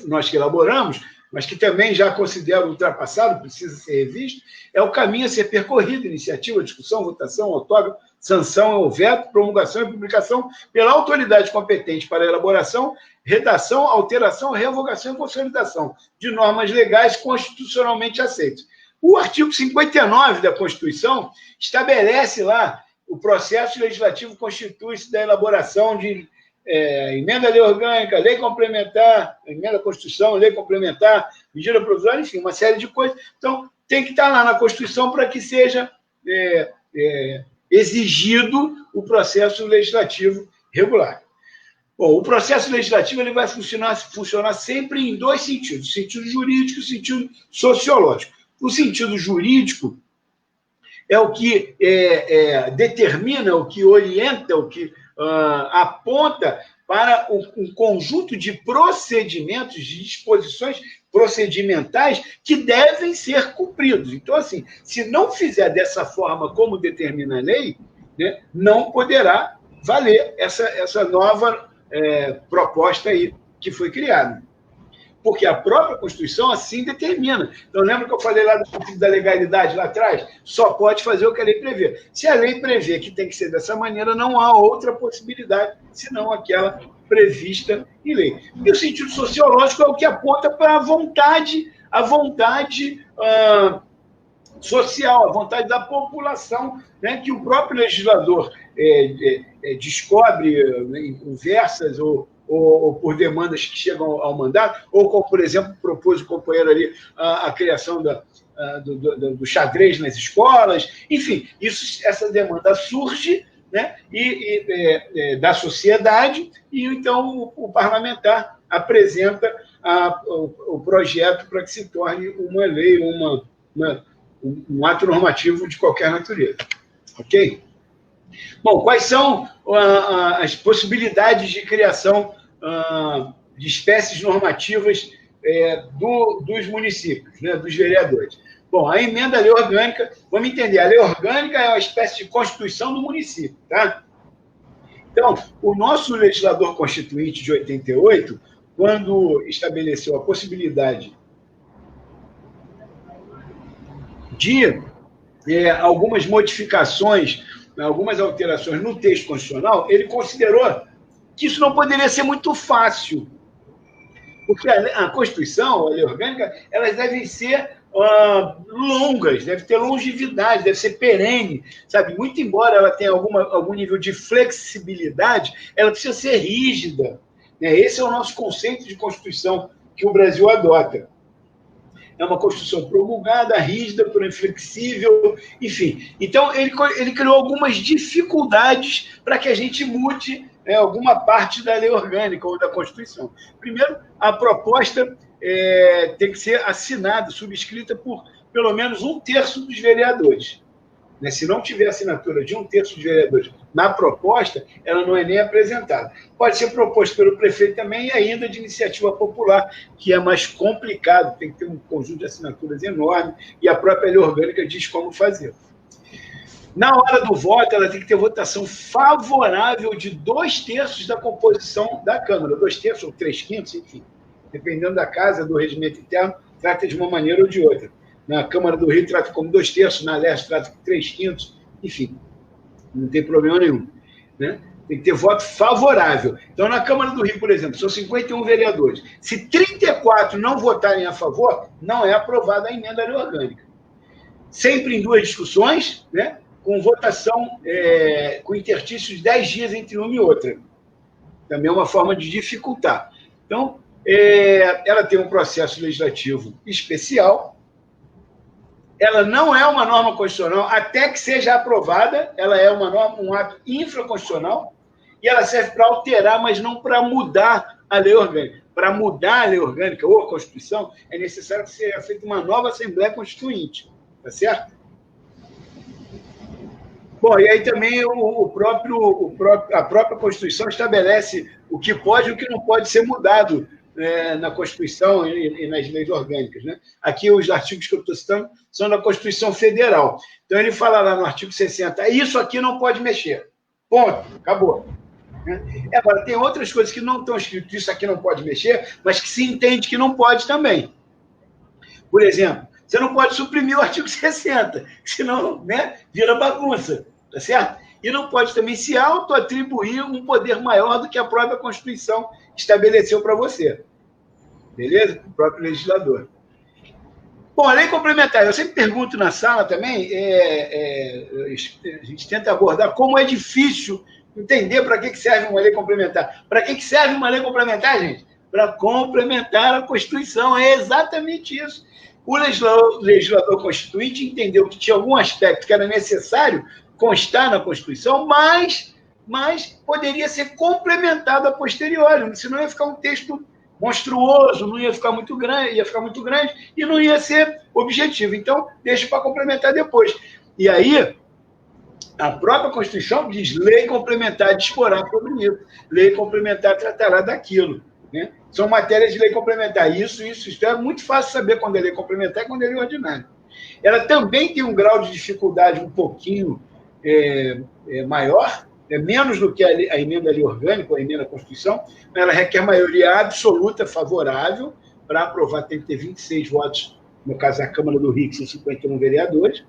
nós que elaboramos, mas que também já considero ultrapassado, precisa ser revisto, é o caminho a ser percorrido: iniciativa, discussão, votação, autógrafo, sanção ou veto, promulgação e publicação pela autoridade competente para elaboração, redação, alteração, revogação e consolidação de normas legais constitucionalmente aceitas. O artigo 59 da Constituição estabelece lá: o processo legislativo constitui-se da elaboração de emenda à lei orgânica, lei complementar, emenda à Constituição, lei complementar, medida provisória, enfim, uma série de coisas. Então, tem que estar lá na Constituição para que seja exigido o processo legislativo regular. Bom, o processo legislativo ele vai funcionar sempre em dois sentidos: o sentido jurídico e o sentido sociológico. O sentido jurídico é o que determina, o que orienta, o que aponta para um conjunto de procedimentos, de disposições procedimentais que devem ser cumpridos. Então, assim, se não fizer dessa forma como determina a lei, né, não poderá valer essa nova proposta aí que foi criada. Porque a própria Constituição assim determina. Então, lembra que eu falei lá do princípio da legalidade lá atrás? Só pode fazer o que a lei prevê. Se a lei prevê que tem que ser dessa maneira, não há outra possibilidade, senão aquela prevista em lei. E o sentido sociológico é o que aponta para a vontade social, a vontade da população, né, que o próprio legislador descobre em conversas ou por demandas que chegam ao mandato, ou como, por exemplo, propôs o companheiro ali a criação do xadrez nas escolas. Enfim, essa demanda surge, né, da sociedade, e então o parlamentar apresenta o projeto para que se torne uma lei, um ato normativo de qualquer natureza. Ok? Bom, quais são as possibilidades de criação de espécies normativas dos municípios, né, dos vereadores? Bom, a emenda à lei orgânica, vamos entender, a lei orgânica é uma espécie de constituição do município, tá? Então, o nosso legislador constituinte de 88, quando estabeleceu a possibilidade de algumas modificações, algumas alterações no texto constitucional, ele considerou que isso não poderia ser muito fácil, porque a Constituição, a lei orgânica, elas devem ser longas, deve ter longevidade, deve ser perene, sabe? Muito embora ela tenha algum nível de flexibilidade, ela precisa ser rígida, né? Esse é o nosso conceito de Constituição que o Brasil adota. É uma Constituição promulgada, rígida, porém flexível, enfim. Então, ele criou algumas dificuldades para que a gente mude alguma parte da lei orgânica ou da Constituição. Primeiro, a proposta tem que ser assinada, subscrita por pelo menos 1/3 dos vereadores. Né? Se não tiver assinatura de 1/3 dos vereadores na proposta, ela não é nem apresentada. Pode ser proposto pelo prefeito também e ainda de iniciativa popular, que é mais complicado, tem que ter um conjunto de assinaturas enorme e a própria lei orgânica diz como fazer. Na hora do voto, ela tem que ter votação favorável de 2/3 da composição da Câmara, 2/3 ou 3/5, enfim, dependendo da casa, do regimento interno, trata de uma maneira ou de outra. Na Câmara do Rio trata como 2/3, na Leste trata como 3/5, enfim, não tem problema nenhum. Né? Tem que ter voto favorável. Então, na Câmara do Rio, por exemplo, são 51 vereadores. Se 34 não votarem a favor, não é aprovada a emenda à lei orgânica. Sempre em 2 discussões, né? Com votação com interstício de 10 dias entre uma e outra. Também é uma forma de dificultar. Então, ela tem um processo legislativo especial. Ela não é uma norma constitucional, até que seja aprovada, ela é um ato infraconstitucional, e ela serve para alterar, mas não para mudar a lei orgânica. Para mudar a lei orgânica ou a Constituição, é necessário que seja feita uma nova Assembleia Constituinte. Tá certo? Bom, e aí também a própria Constituição estabelece o que pode e o que não pode ser mudado na Constituição e nas leis orgânicas. Né? Aqui, os artigos que eu estou citando são da Constituição Federal. Então, ele fala lá no artigo 60, isso aqui não pode mexer. Ponto. Acabou. Agora, tem outras coisas que não estão escritas, isso aqui não pode mexer, mas que se entende que não pode também. Por exemplo, você não pode suprimir o artigo 60, senão vira bagunça, tá certo? E não pode também se autoatribuir um poder maior do que a própria Constituição estabeleceu para você. Beleza? O próprio legislador. Bom, a lei complementar, eu sempre pergunto na sala também, a gente tenta abordar como é difícil entender para que serve uma lei complementar. Para que serve uma lei complementar, gente? Para complementar a Constituição, é exatamente isso. O legislador constituinte entendeu que tinha algum aspecto que era necessário constar na Constituição, mas poderia ser complementado a posteriori, senão ia ficar um texto monstruoso, não ia ficar muito grande, e não ia ser objetivo. Então, deixa para complementar depois. E aí, a própria Constituição diz lei complementar disporá sobre isso, lei complementar tratará daquilo. Né? São matérias de lei complementar. Isso é muito fácil saber quando é lei complementar e quando é lei ordinária. Ela também tem um grau de dificuldade um pouquinho maior, menos do que a emenda à lei orgânica, a emenda à Constituição, mas ela requer maioria absoluta favorável. Para aprovar tem que ter 26 votos, no caso da Câmara do Rio, que são 51 vereadores,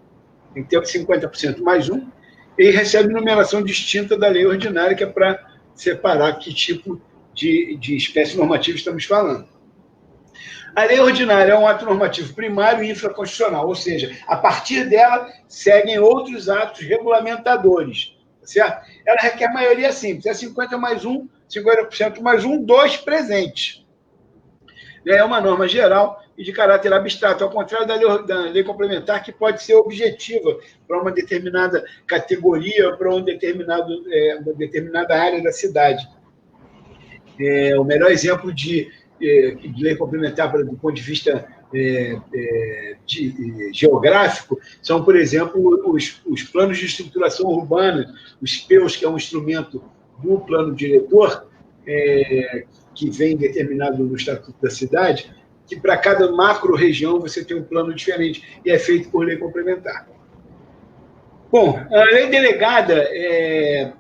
tem que ter 50% mais um, e recebe numeração distinta da lei ordinária, que é para separar que tipo de espécie normativa estamos falando. A lei ordinária é um ato normativo primário e infraconstitucional, ou seja, a partir dela seguem outros atos regulamentadores, certo? Ela requer maioria simples, é 50% mais um, 2 presentes. É uma norma geral e de caráter abstrato, ao contrário da lei complementar, que pode ser objetiva para uma determinada categoria, para uma determinada área da cidade. O melhor exemplo de lei complementar do ponto de vista geográfico são, por exemplo, os planos de estruturação urbana, os PEUs, que é um instrumento do plano diretor, que vem determinado no Estatuto da Cidade, que para cada macro-região você tem um plano diferente e é feito por lei complementar. Bom, a lei delegada é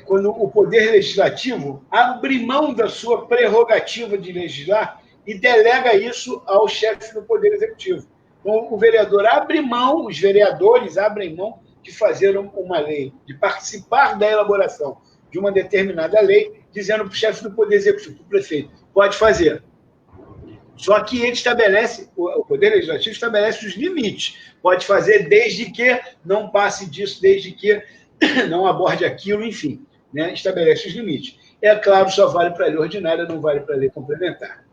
quando o Poder Legislativo abre mão da sua prerrogativa de legislar e delega isso ao chefe do Poder Executivo. Então, o vereador abre mão, os vereadores abrem mão de fazer uma lei, de participar da elaboração de uma determinada lei, dizendo para o chefe do Poder Executivo, para o prefeito, pode fazer. Só que ele estabelece, o Poder Legislativo estabelece os limites. Pode fazer desde que não passe disso, desde que não aborde aquilo, enfim, né? Estabelece os limites. É claro, só vale para a lei ordinária, não vale para a lei complementar.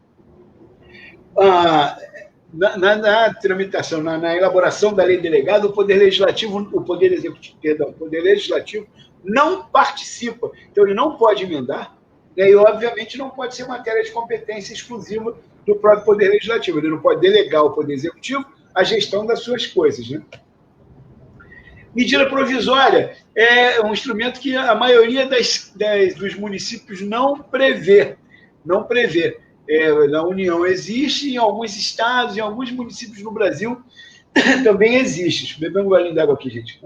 Na tramitação, na elaboração da lei delegada, o Poder Legislativo, o Poder Executivo, perdão, o Poder Legislativo não participa. Então, ele não pode emendar, né, e, obviamente, não pode ser matéria de competência exclusiva do próprio Poder Legislativo. Ele não pode delegar ao Poder Executivo a gestão das suas coisas, né? Medida provisória é um instrumento que a maioria dos municípios não prevê. Não prevê. Na União existe, em alguns estados, em alguns municípios no Brasil também existe. Deixa eu beber um golinho d'água aqui, gente.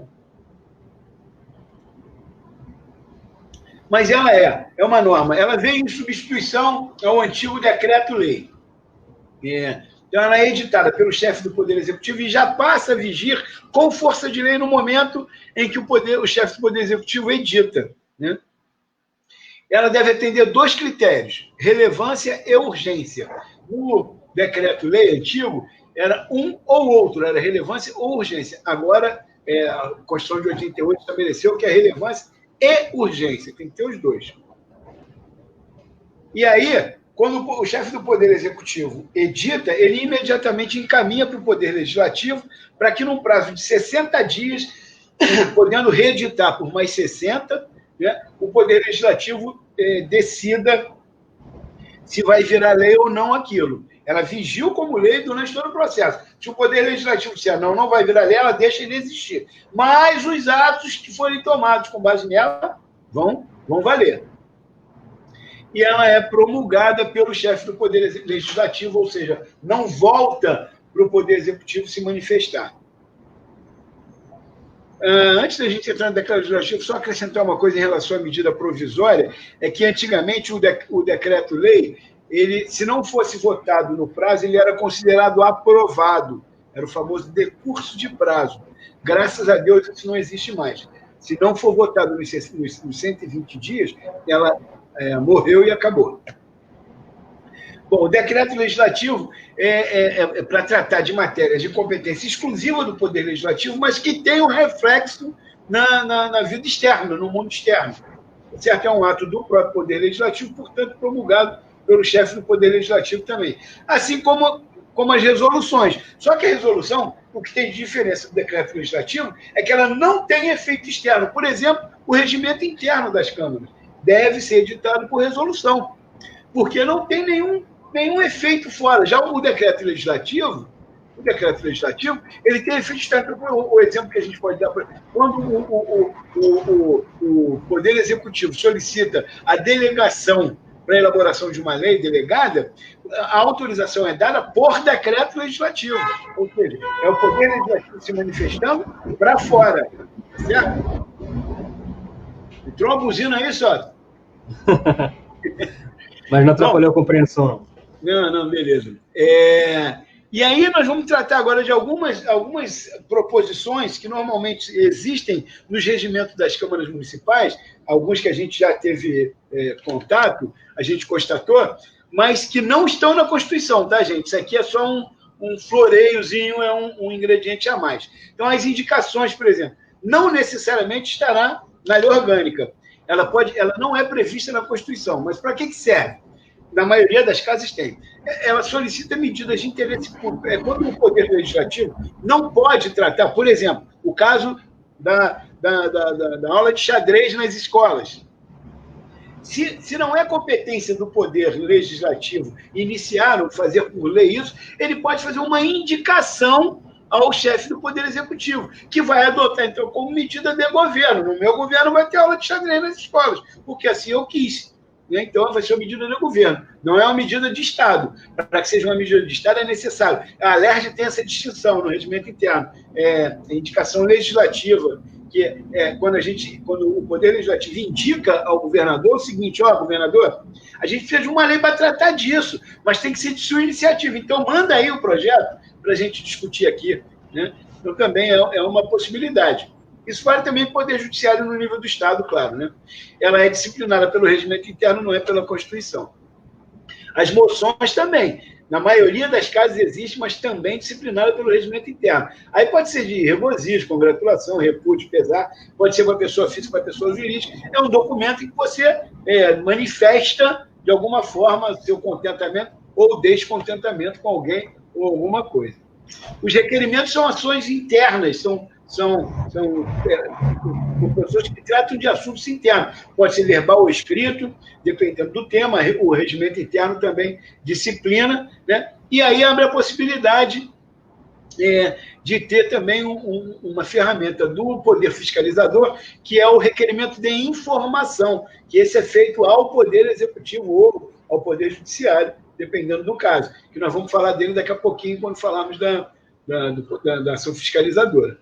Mas ela é uma norma. Ela vem em substituição ao antigo decreto-lei. Então, ela é editada pelo chefe do Poder Executivo e já passa a vigir com força de lei no momento em que o chefe do Poder Executivo edita, né? Ela deve atender 2 critérios, relevância e urgência. No decreto-lei antigo, era um ou outro, era relevância ou urgência. Agora, a Constituição de 88 estabeleceu que é relevância e urgência, tem que ter os dois. E aí, quando o chefe do Poder Executivo edita, ele imediatamente encaminha para o Poder Legislativo para que, num prazo de 60 dias, podendo reeditar por mais 60, né, o Poder Legislativo decida se vai virar lei ou não aquilo. Ela vigiu como lei durante todo o processo. Se o Poder Legislativo disser não vai virar lei, ela deixa ele existir. Mas os atos que forem tomados com base nela vão valer. E ela é promulgada pelo chefe do Poder Legislativo, ou seja, não volta para o Poder Executivo se manifestar. Antes da gente entrar no decreto legislativo, só acrescentar uma coisa em relação à medida provisória, é que antigamente o decreto-lei, ele, se não fosse votado no prazo, ele era considerado aprovado, era o famoso decurso de prazo. Graças a Deus isso não existe mais. Se não for votado nos 120 dias, ela morreu e acabou. Bom, o decreto legislativo é para tratar de matérias de competência exclusiva do Poder Legislativo, mas que tem um reflexo na vida externa, no mundo externo. Certo? É um ato do próprio Poder Legislativo, portanto, promulgado pelo chefe do Poder Legislativo também. Assim como as resoluções. Só que a resolução, o que tem de diferença do decreto legislativo é que ela não tem efeito externo. Por exemplo, o regimento interno das câmaras deve ser editado por resolução, porque não tem nenhum efeito fora. Já o decreto legislativo, ele tem efeito externo. O exemplo que a gente pode dar, quando o Poder Executivo solicita a delegação para a elaboração de uma lei delegada, a autorização é dada por decreto legislativo. Ou seja, é o Poder Legislativo se manifestando para fora. Certo? Entrou uma buzina aí, só. Mas não atrapalhou a compreensão. Não, beleza. E aí nós vamos tratar agora de algumas proposições que normalmente existem nos regimentos das câmaras municipais, alguns que a gente já teve contato, a gente constatou, mas que não estão na Constituição, tá, gente? Isso aqui é só um floreiozinho, é um ingrediente a mais. Então, as indicações, por exemplo, não necessariamente estará na lei orgânica. Ela não é prevista na Constituição, mas para que serve? Na maioria das casas tem. Ela solicita medidas de interesse público. Quando o Poder Legislativo não pode tratar, por exemplo, o caso da aula de xadrez nas escolas. Se não é competência do Poder Legislativo iniciar ou fazer por lei isso, ele pode fazer uma indicação ao chefe do Poder Executivo, que vai adotar, então, como medida de governo. No meu governo vai ter aula de xadrez nas escolas, porque assim eu quis. Então, vai ser uma medida de governo, não é uma medida de Estado. Para que seja uma medida de Estado, é necessário. A LERJ tem essa distinção no regimento interno. Indicação legislativa, que quando o Poder Legislativo indica ao governador o seguinte: governador, A gente precisa de uma lei para tratar disso, mas tem que ser de sua iniciativa. Então, manda aí o projeto para a gente discutir aqui, né? Então, também é uma possibilidade. Isso vale também para o Poder Judiciário no nível do Estado, claro, né? Ela é disciplinada pelo regimento interno, não é pela Constituição. As moções também. Na maioria das casas existe, mas também disciplinada pelo regimento interno. Aí pode ser de regozijo, congratulação, repúdio, pesar, pode ser para pessoa física, para pessoa jurídica. É um documento em que você manifesta, de alguma forma, seu contentamento ou descontentamento com alguém ou alguma coisa. Os requerimentos são ações internas, são pessoas que tratam de assuntos internos. Pode ser verbal ou escrito, dependendo do tema. O regimento interno também disciplina, né? E aí abre a possibilidade de ter também uma ferramenta do Poder Fiscalizador, que é o requerimento de informação, que esse é feito ao Poder Executivo ou ao Poder Judiciário, dependendo do caso, que nós vamos falar dele daqui a pouquinho, quando falarmos da ação fiscalizadora.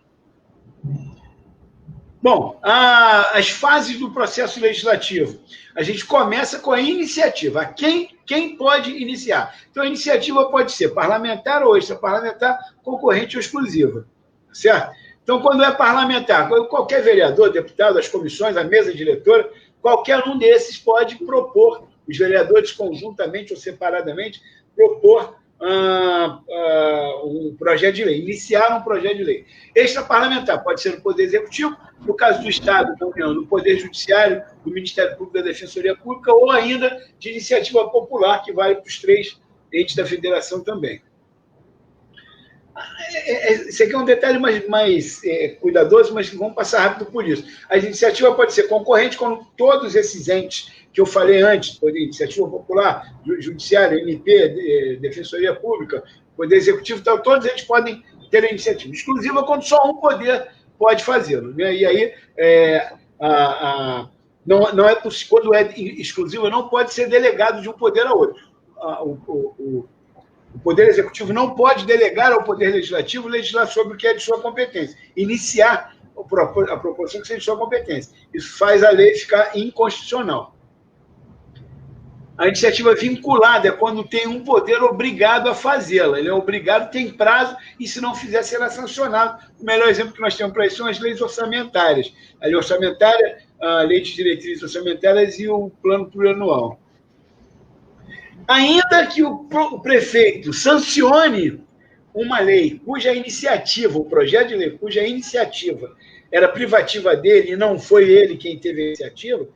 Bom, as fases do processo legislativo. A gente começa com a iniciativa. Quem pode iniciar? Então, a iniciativa pode ser parlamentar ou extraparlamentar, concorrente ou exclusiva. Certo? Então, quando é parlamentar, qualquer vereador, deputado, as comissões, a mesa diretora, qualquer um desses pode propor, os vereadores conjuntamente ou separadamente, propor um projeto de lei, iniciar um projeto de lei. Extraparlamentar pode ser no Poder Executivo, no caso do Estado, no Poder Judiciário, do Ministério Público, da Defensoria Pública, ou ainda de iniciativa popular, que vale para os 3 entes da federação também. Esse aqui é um detalhe mais cuidadoso, mas vamos passar rápido por isso. A iniciativa pode ser concorrente com todos esses entes que eu falei antes, Iniciativa Popular, Judiciário, MP, Defensoria Pública, Poder Executivo, então, todos eles podem ter a iniciativa. Exclusiva quando só um poder pode fazê-lo, né? E aí, não é possível, quando é exclusiva, não pode ser delegado de um poder a outro. O Poder Executivo não pode delegar ao Poder Legislativo legislar sobre o que é de sua competência, iniciar a proposição que seja de sua competência. Isso faz a lei ficar inconstitucional. A iniciativa vinculada é quando tem um poder obrigado a fazê-la. Ele é obrigado, tem prazo, e se não fizer, será sancionado. O melhor exemplo que nós temos para isso são as leis orçamentárias. A lei orçamentária, a lei de diretrizes orçamentárias e o plano plurianual. Ainda que o prefeito sancione uma lei cuja iniciativa, o projeto de lei cuja iniciativa era privativa dele e não foi ele quem teve a iniciativa,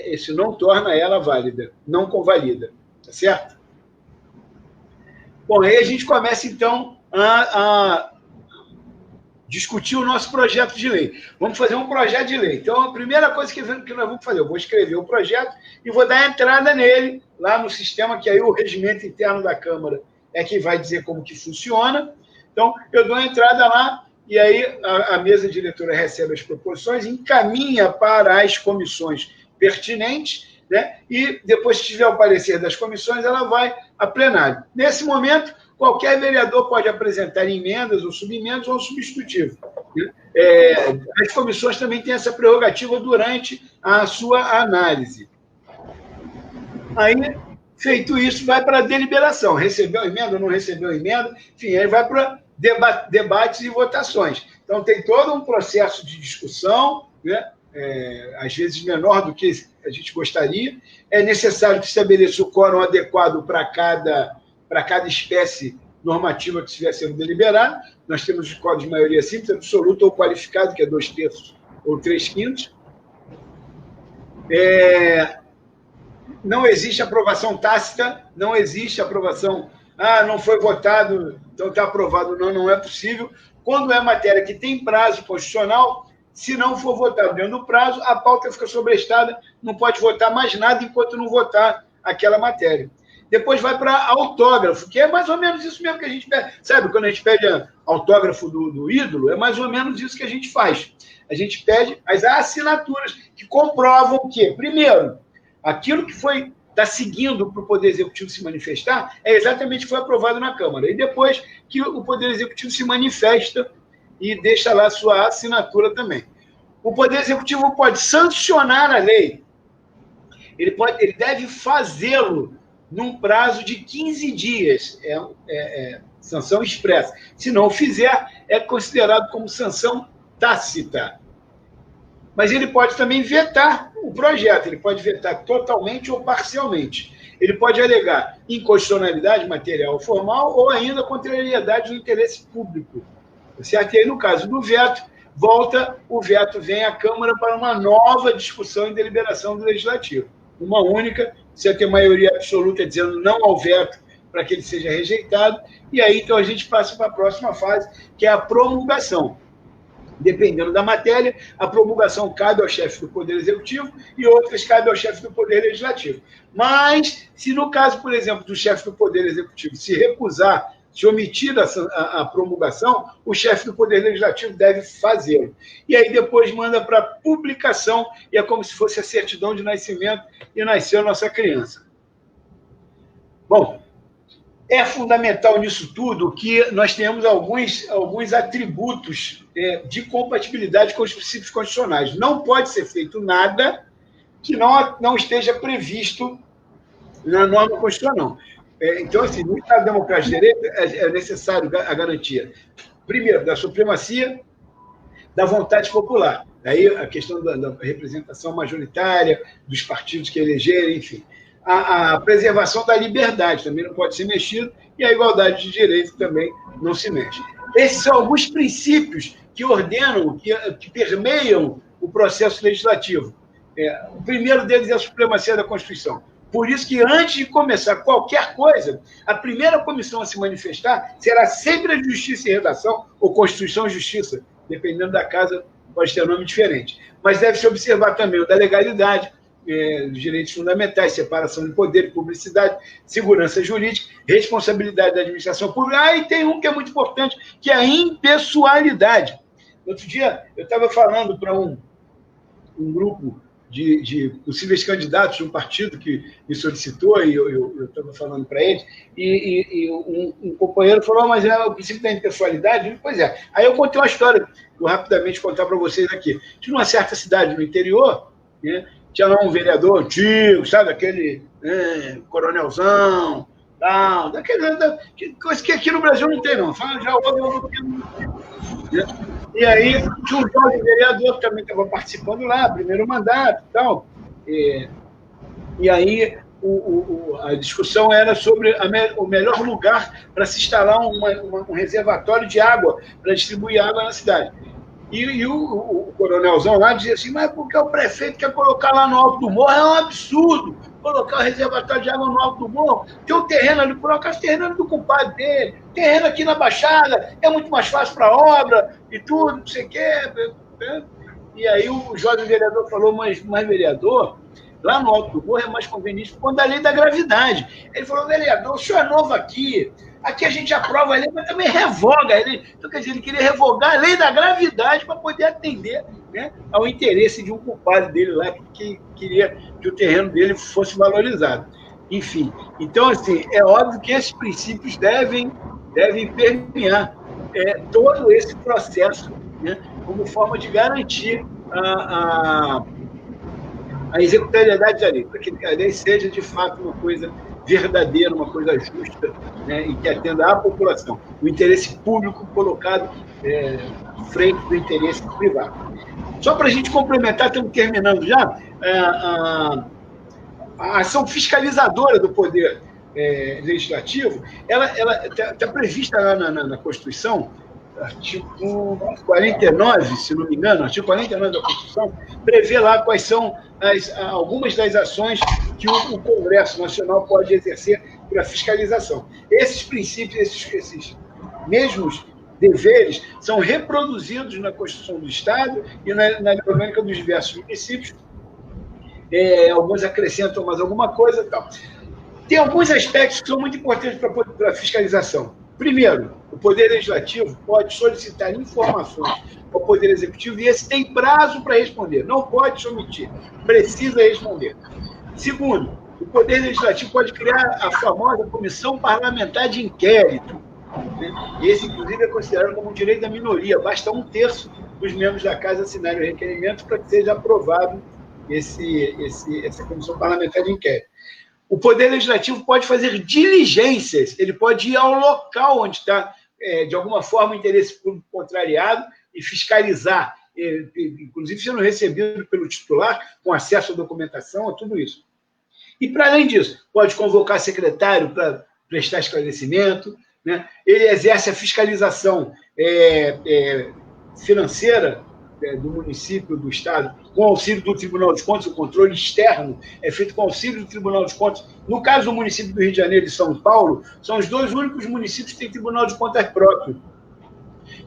isso não torna ela válida, não convalida, tá certo? Bom, aí a gente começa, então, a discutir o nosso projeto de lei. Vamos fazer um projeto de lei. Então, a primeira coisa que nós vamos fazer, eu vou escrever o projeto e vou dar entrada nele, lá no sistema, que aí o regimento interno da Câmara é que vai dizer como que funciona. Então, eu dou a entrada lá, e aí a mesa diretora recebe as proposições, encaminha para as comissões pertinentes, né? E depois, se tiver o parecer das comissões, ela vai a plenário. Nesse momento, qualquer vereador pode apresentar emendas ou subemendas ou um substitutivo. As comissões também têm essa prerrogativa durante a sua análise. Aí, feito isso, vai para a deliberação. Recebeu emenda ou não recebeu emenda? Enfim, aí vai para debates e votações. Então, tem todo um processo de discussão, né? Às vezes menor do que a gente gostaria. É necessário que estabeleça o quórum adequado para cada espécie normativa que estiver sendo deliberada. Nós temos o quórum de maioria simples, absoluta ou qualificado, que é 2/3 ou 3/5. Não existe aprovação tácita, não existe aprovação, não foi votado, então está aprovado. Não é possível. Quando é matéria que tem prazo constitucional, se não for votado dentro do prazo, a pauta fica sobrestada, não pode votar mais nada enquanto não votar aquela matéria. Depois vai para autógrafo, que é mais ou menos isso mesmo que a gente pede. Sabe, quando a gente pede autógrafo do ídolo, é mais ou menos isso que a gente faz. A gente pede as assinaturas que comprovam que, primeiro, aquilo que está seguindo para o Poder Executivo se manifestar é exatamente o que foi aprovado na Câmara. E depois que o Poder Executivo se manifesta e deixa lá sua assinatura também. O Poder Executivo pode sancionar a lei ele deve fazê-lo num prazo de 15 dias, sanção expressa. Se não o fizer, é considerado como sanção tácita. Mas ele pode também vetar o projeto, ele pode vetar totalmente ou parcialmente. Ele pode alegar inconstitucionalidade material ou formal ou ainda contrariedade do interesse público. Certo? E aí, no caso do veto, o veto vem à Câmara para uma nova discussão e deliberação do Legislativo. Uma única, você tem maioria absoluta dizendo não ao veto para que ele seja rejeitado, e aí então a gente passa para a próxima fase, que é a promulgação. Dependendo da matéria, a promulgação cabe ao chefe do Poder Executivo e outras cabe ao chefe do Poder Legislativo. Mas, se no caso, por exemplo, do chefe do Poder Executivo se recusar, se omitir a promulgação, o chefe do Poder Legislativo deve fazê-lo. E aí depois manda para publicação, e é como se fosse a certidão de nascimento, e nasceu a nossa criança. Bom, é fundamental nisso tudo que nós tenhamos alguns atributos de compatibilidade com os princípios constitucionais. Não pode ser feito nada que não esteja previsto na norma constitucional. Então, assim, no Estado Democrático de Direito é necessário a garantia, primeiro, da supremacia da vontade popular. Daí a questão da representação majoritária, dos partidos que elegerem, enfim. A preservação da liberdade também não pode ser mexido, e a igualdade de direito também não se mexe. Esses são alguns princípios que ordenam, que permeiam o processo legislativo. O primeiro deles é a supremacia da Constituição. Por isso que, antes de começar qualquer coisa, a primeira comissão a se manifestar será sempre a de Justiça e Redação, ou Constituição e Justiça, dependendo da casa, pode ter nome diferente. Mas deve-se observar também o da legalidade, dos direitos fundamentais, separação de poder, publicidade, segurança jurídica, responsabilidade da administração pública. E tem um que é muito importante, que é a impessoalidade. Outro dia, eu estava falando para um grupo de possíveis candidatos de um partido que me solicitou, e eu estava falando para eles, e um companheiro falou, mas é o princípio da impessoalidade? Eu, pois é. Aí eu contei uma história, vou rapidamente contar para vocês aqui. Tinha uma certa cidade no interior, né, tinha lá um vereador antigo, sabe, aquele coronelzão, tal, coisa que aqui no Brasil não tem, não. Já houve né? E aí tinha um jovem vereador que também estava participando lá, primeiro mandato e tal. E aí a discussão era sobre o melhor lugar para se instalar um reservatório de água, para distribuir água na cidade. E o coronelzão lá dizia assim, mas porque o prefeito quer colocar lá no alto do morro? É um absurdo colocar o reservatório de água no alto do morro. Tem um terreno ali, coloca o terreno do compadre dele, terreno aqui na Baixada, é muito mais fácil para a obra e tudo, não sei o quê. E aí o jovem vereador falou, mas vereador, lá no alto do morro é mais conveniente por conta da lei da gravidade. Ele falou, vereador, o senhor é novo aqui a gente aprova a lei, mas também revoga a lei. Então, quer dizer, ele queria revogar a lei da gravidade para poder atender, né, ao interesse de um compadre dele lá, que queria que o terreno dele fosse valorizado. Enfim, então, assim, é óbvio que esses princípios devem permear todo esse processo, né, como forma de garantir a executabilidade da lei, para que a lei seja, de fato, uma coisa verdadeira, uma coisa justa, né, e que atenda à população. O interesse público colocado frente do interesse privado. Só para a gente complementar, estamos terminando já, a ação fiscalizadora do Poder Legislativo, ela está prevista lá na Constituição, artigo 49, se não me engano, artigo 49 da Constituição, prevê lá quais são algumas das ações que o Congresso Nacional pode exercer para fiscalização. Esses princípios, esses mesmos deveres, são reproduzidos na Constituição do Estado e na Lei Orgânica dos diversos municípios. Alguns acrescentam mais alguma coisa e tal. Tem alguns aspectos que são muito importantes para a fiscalização. Primeiro, o Poder Legislativo pode solicitar informações ao Poder Executivo e esse tem prazo para responder, não pode se omitir, precisa responder. Segundo, o Poder Legislativo pode criar a famosa Comissão Parlamentar de Inquérito. Né? Esse, inclusive, é considerado como um direito da minoria, basta 1/3 dos membros da Casa assinarem o requerimento para que seja aprovado essa comissão parlamentar de inquérito. O Poder Legislativo pode fazer diligências, ele pode ir ao local onde está, de alguma forma, o interesse público contrariado e fiscalizar, inclusive sendo recebido pelo titular, com acesso à documentação, a tudo isso. E, para além disso, pode convocar secretário para prestar esclarecimento, né? Ele exerce a fiscalização financeira do município, do Estado, com auxílio do Tribunal de Contas, o controle externo é feito com auxílio do Tribunal de Contas. No caso do município do Rio de Janeiro e São Paulo, são os dois únicos municípios que têm Tribunal de Contas próprio,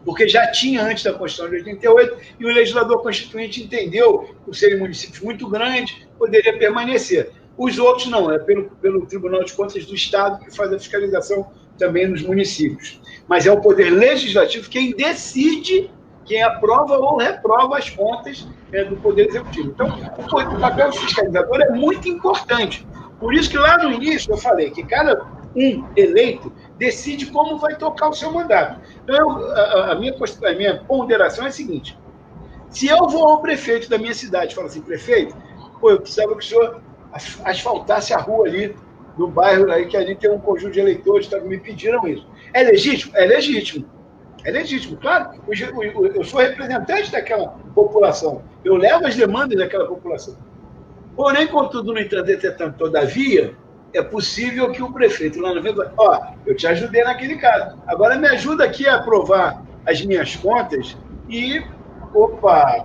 porque já tinha antes da Constituição de 88, e o legislador constituinte entendeu que, por serem municípios muito grandes, poderia permanecer. Os outros não, é pelo Tribunal de Contas do Estado que faz a fiscalização também nos municípios. Mas é o Poder Legislativo quem decide, quem aprova ou reprova as contas do Poder Executivo. Então, o papel do fiscalizador é muito importante. Por isso que lá no início eu falei que cada eleito decide como vai tocar o seu mandato. Então, a minha ponderação é a seguinte: se eu vou ao prefeito da minha cidade e falo assim, prefeito, eu precisava que o senhor asfaltasse a rua ali, no bairro aí, que ali tem um conjunto de eleitores que me pediram isso. É legítimo? É legítimo. É legítimo, claro. Eu sou representante daquela população. Eu levo as demandas daquela população. Porém, contudo, no entanto, todavia, é possível que o prefeito lá no Rio, eu te ajudei naquele caso. Agora me ajuda aqui a aprovar as minhas contas e,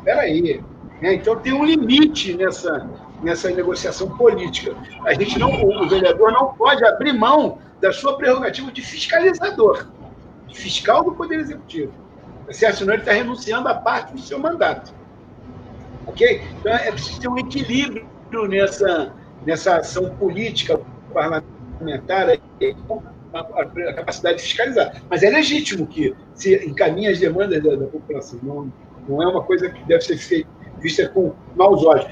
peraí. Então tem um limite nessa negociação política. O vereador não pode abrir mão da sua prerrogativa de fiscalizador, de fiscal do Poder Executivo. Certo? Senão ele está renunciando a parte do seu mandato. Ok? Então é preciso ter um equilíbrio nessa ação política parlamentar, a capacidade de fiscalizar. Mas é legítimo que se encaminhe as demandas da população. Não é uma coisa que deve ser vista com maus olhos.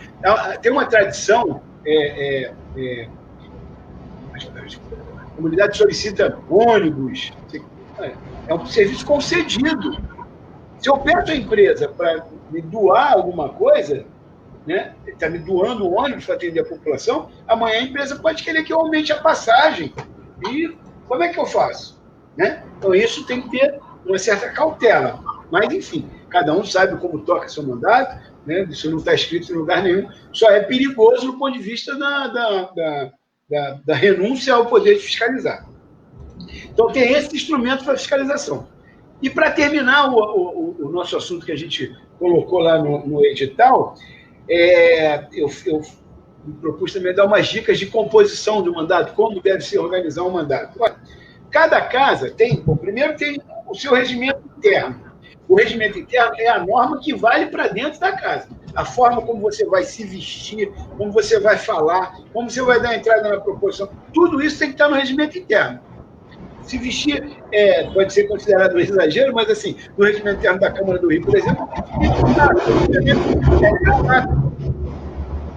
Tem uma tradição, a comunidade solicita ônibus, é um serviço concedido. Se eu peço à empresa para me doar alguma coisa, né, está me doando um ônibus para atender a população, amanhã a empresa pode querer que eu aumente a passagem. E como é que eu faço? Né? Então, isso tem que ter uma certa cautela. Mas, enfim, cada um sabe como toca seu mandato, né? Isso não está escrito em lugar nenhum, só é perigoso do ponto de vista da renúncia ao poder de fiscalizar. Então, tem esse instrumento para fiscalização. E, para terminar o nosso assunto que a gente colocou lá no edital, eu me propus também dar umas dicas de composição do mandato, como deve se organizar um mandato. Cada casa primeiro tem o seu regimento interno. O regimento interno é a norma que vale para dentro da casa. A forma como você vai se vestir, como você vai falar, como você vai dar entrada na proposição, tudo isso tem que estar no regimento interno. Se vestir pode ser considerado um exagero, mas, assim, no regimento interno da Câmara do Rio, por exemplo,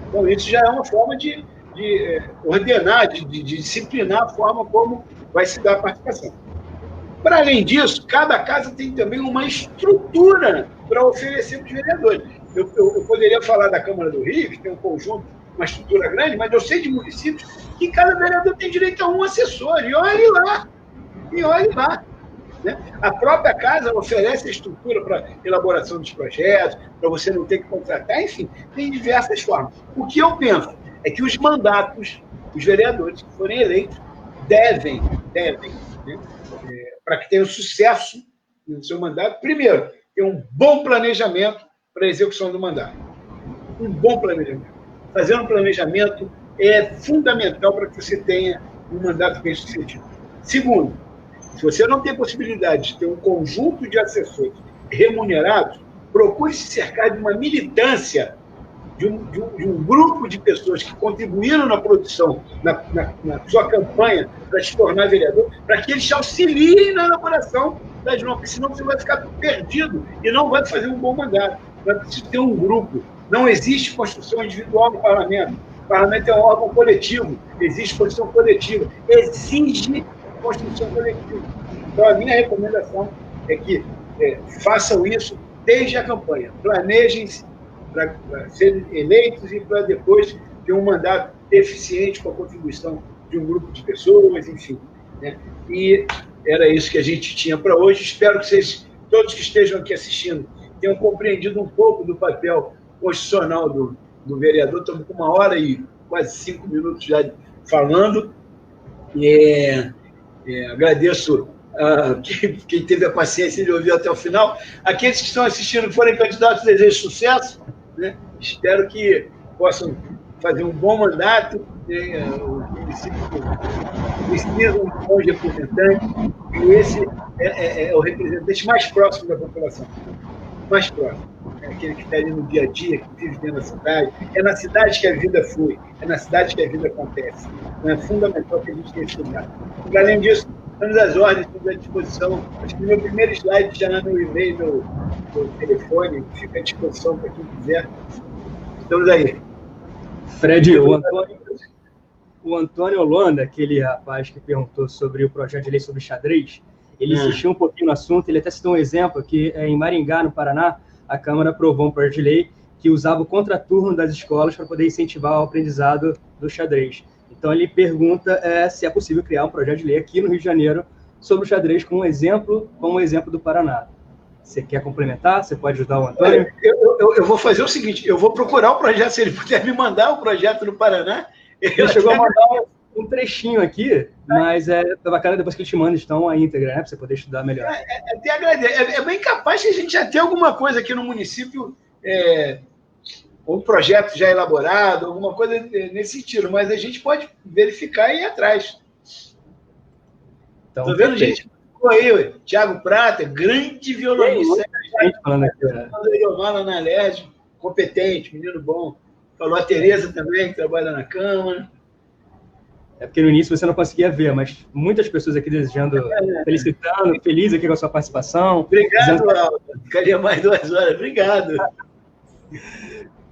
então, isso já é uma forma de ordenar, de disciplinar a forma como vai se dar a participação. Para além disso, cada casa tem também uma estrutura para oferecer para os vereadores. Eu poderia falar da Câmara do Rio, que tem um conjunto, uma estrutura grande, mas eu sei de municípios que cada vereador tem direito a um assessor, e olhe lá. Né? A própria casa oferece a estrutura para elaboração dos projetos, para você não ter que contratar, enfim, tem diversas formas. O que eu penso é que os mandatos, os vereadores que forem eleitos, devem, né, para que tenham sucesso no seu mandato, primeiro, ter um bom planejamento para a execução do mandato. Um bom planejamento. Fazer um planejamento é fundamental para que você tenha um mandato bem sucedido. Segundo, se você não tem possibilidade de ter um conjunto de assessores remunerados, procure se cercar de uma militância, de um grupo de pessoas que contribuíram na produção, na sua campanha para se tornar vereador, para que eles te auxiliem na elaboração das normas, porque senão você vai ficar perdido e não vai fazer um bom mandato. Vai precisar ter um grupo. Não existe construção individual no parlamento. O parlamento é um órgão coletivo, existe construção coletiva. Exige construção coletiva. Então, a minha recomendação é que façam isso desde a campanha. Planejem-se, para serem eleitos e para depois ter um mandato eficiente com a contribuição de um grupo de pessoas, enfim. Né? E era isso que a gente tinha para hoje. Espero que vocês, todos que estejam aqui assistindo, tenham compreendido um pouco do papel constitucional do vereador. Estamos com 1h e quase 5 minutos já falando. Agradeço quem teve a paciência de ouvir até o final. Aqueles que estão assistindo forem candidatos, desejo sucesso. Né? Espero que possam fazer um bom mandato. Né? O município precisa de um bom representante, e esse é o representante mais próximo da população. Mais próximo. É aquele que está ali no dia a dia, que vive dentro da cidade. É na cidade que a vida flui, é na cidade que a vida acontece. Então, é fundamental que a gente tenha esse lugar. E, além disso, estamos às ordens, estamos à disposição. Acho que o meu primeiro slide já no e-mail, no telefone, fica à disposição para quem quiser. Estamos aí. Fred, o Antônio Holanda, aquele rapaz que perguntou sobre o projeto de lei sobre xadrez, ele insistiu um pouquinho no assunto, ele até citou um exemplo que em Maringá, no Paraná, a Câmara aprovou um projeto de lei que usava o contraturno das escolas para poder incentivar o aprendizado do xadrez. Então, ele pergunta se é possível criar um projeto de lei aqui no Rio de Janeiro sobre o xadrez como um exemplo do Paraná. Você quer complementar? Você pode ajudar o Antônio? Eu vou fazer o seguinte, eu vou procurar o projeto, se ele puder me mandar o projeto do Paraná. Ele chegou a mandar um trechinho aqui, mas é bacana depois que ele te manda, então, a íntegra, né? Para você poder estudar melhor. É bem capaz que a gente já tenha alguma coisa aqui no município, um projeto já elaborado, alguma coisa nesse sentido, mas a gente pode verificar e ir atrás. Estou vendo gente aí, Thiago Prata, grande violonista, falando aqui, né? Lá na Alerj, competente, menino bom. Falou a Tereza também, que trabalha na Câmara. É porque no início você não conseguia ver, mas muitas pessoas aqui desejando, felicitando, feliz aqui com a sua participação. Obrigado, Aldo. Ficaria mais 2 horas. Obrigado.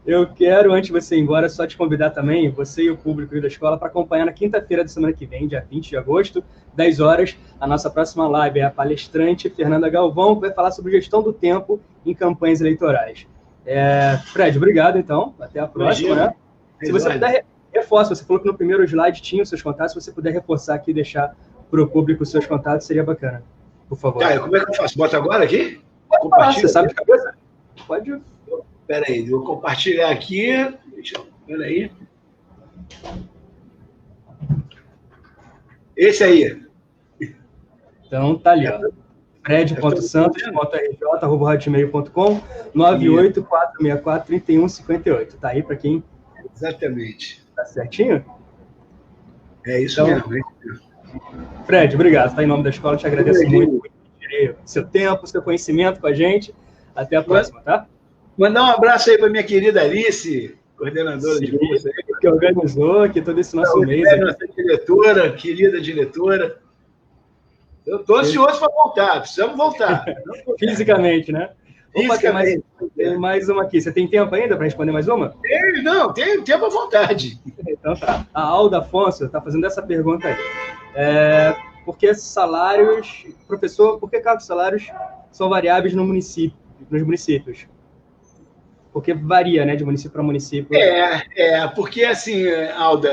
Eu quero, antes de você ir embora, só te convidar também, você e o público da escola, para acompanhar na quinta-feira da semana que vem, dia 20 de agosto, 10 horas, a nossa próxima live. É a palestrante Fernanda Galvão, que vai falar sobre gestão do tempo em campanhas eleitorais. Fred, obrigado, então. Até a próxima. Né? Se você puder, reforça. Você falou que no primeiro slide tinha os seus contatos. Se você puder reforçar aqui e deixar para o público os seus contatos, seria bacana. Por favor. Tá, como é que eu faço? Bota agora aqui? Compartilha. Você sabe de cabeça? Pode. Espera aí, vou compartilhar aqui. Espera aí. Esse aí. Então, tá ali, ó. fred.santos.rj@hotmail.com 984643158. Tá aí para quem... Exatamente. Tá certinho? É isso mesmo. Fred, obrigado. Tá em nome da escola, te agradeço muito por seu tempo, seu conhecimento com a gente. Até a próxima, tá? Mandar um abraço aí para minha querida Alice, coordenadora de curso. Que organizou aqui todo esse nosso mês. Nossa diretora, querida diretora. Eu estou ansioso para voltar, precisamos voltar. Fisicamente, né? Fisicamente. Tem mais uma aqui. Você tem tempo ainda para responder mais uma? Tenho tempo à vontade. Então tá. A Alda Afonso está fazendo essa pergunta aí. Por que salários... Professor, por que cargos e salários são variáveis nos municípios? Porque varia, né, de município para município. Porque assim, Alda,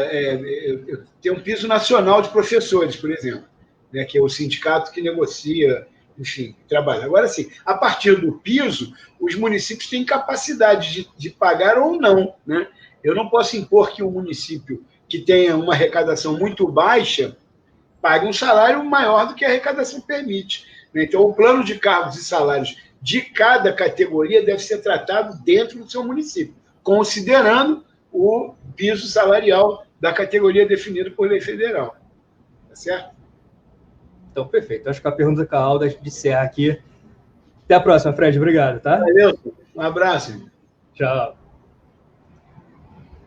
tem um piso nacional de professores, por exemplo, né, que é o sindicato que negocia, enfim, trabalha. Agora, sim, a partir do piso, os municípios têm capacidade de pagar ou não, né? Eu não posso impor que um município que tenha uma arrecadação muito baixa pague um salário maior do que a arrecadação permite, né? Então, o plano de cargos e salários de cada categoria deve ser tratado dentro do seu município, considerando o piso salarial da categoria definida por lei federal. Tá certo? Então, perfeito. Acho que a pergunta com a Alda de encerrar aqui. Até a próxima, Fred. Obrigado, tá? Valeu. Um abraço. Tchau.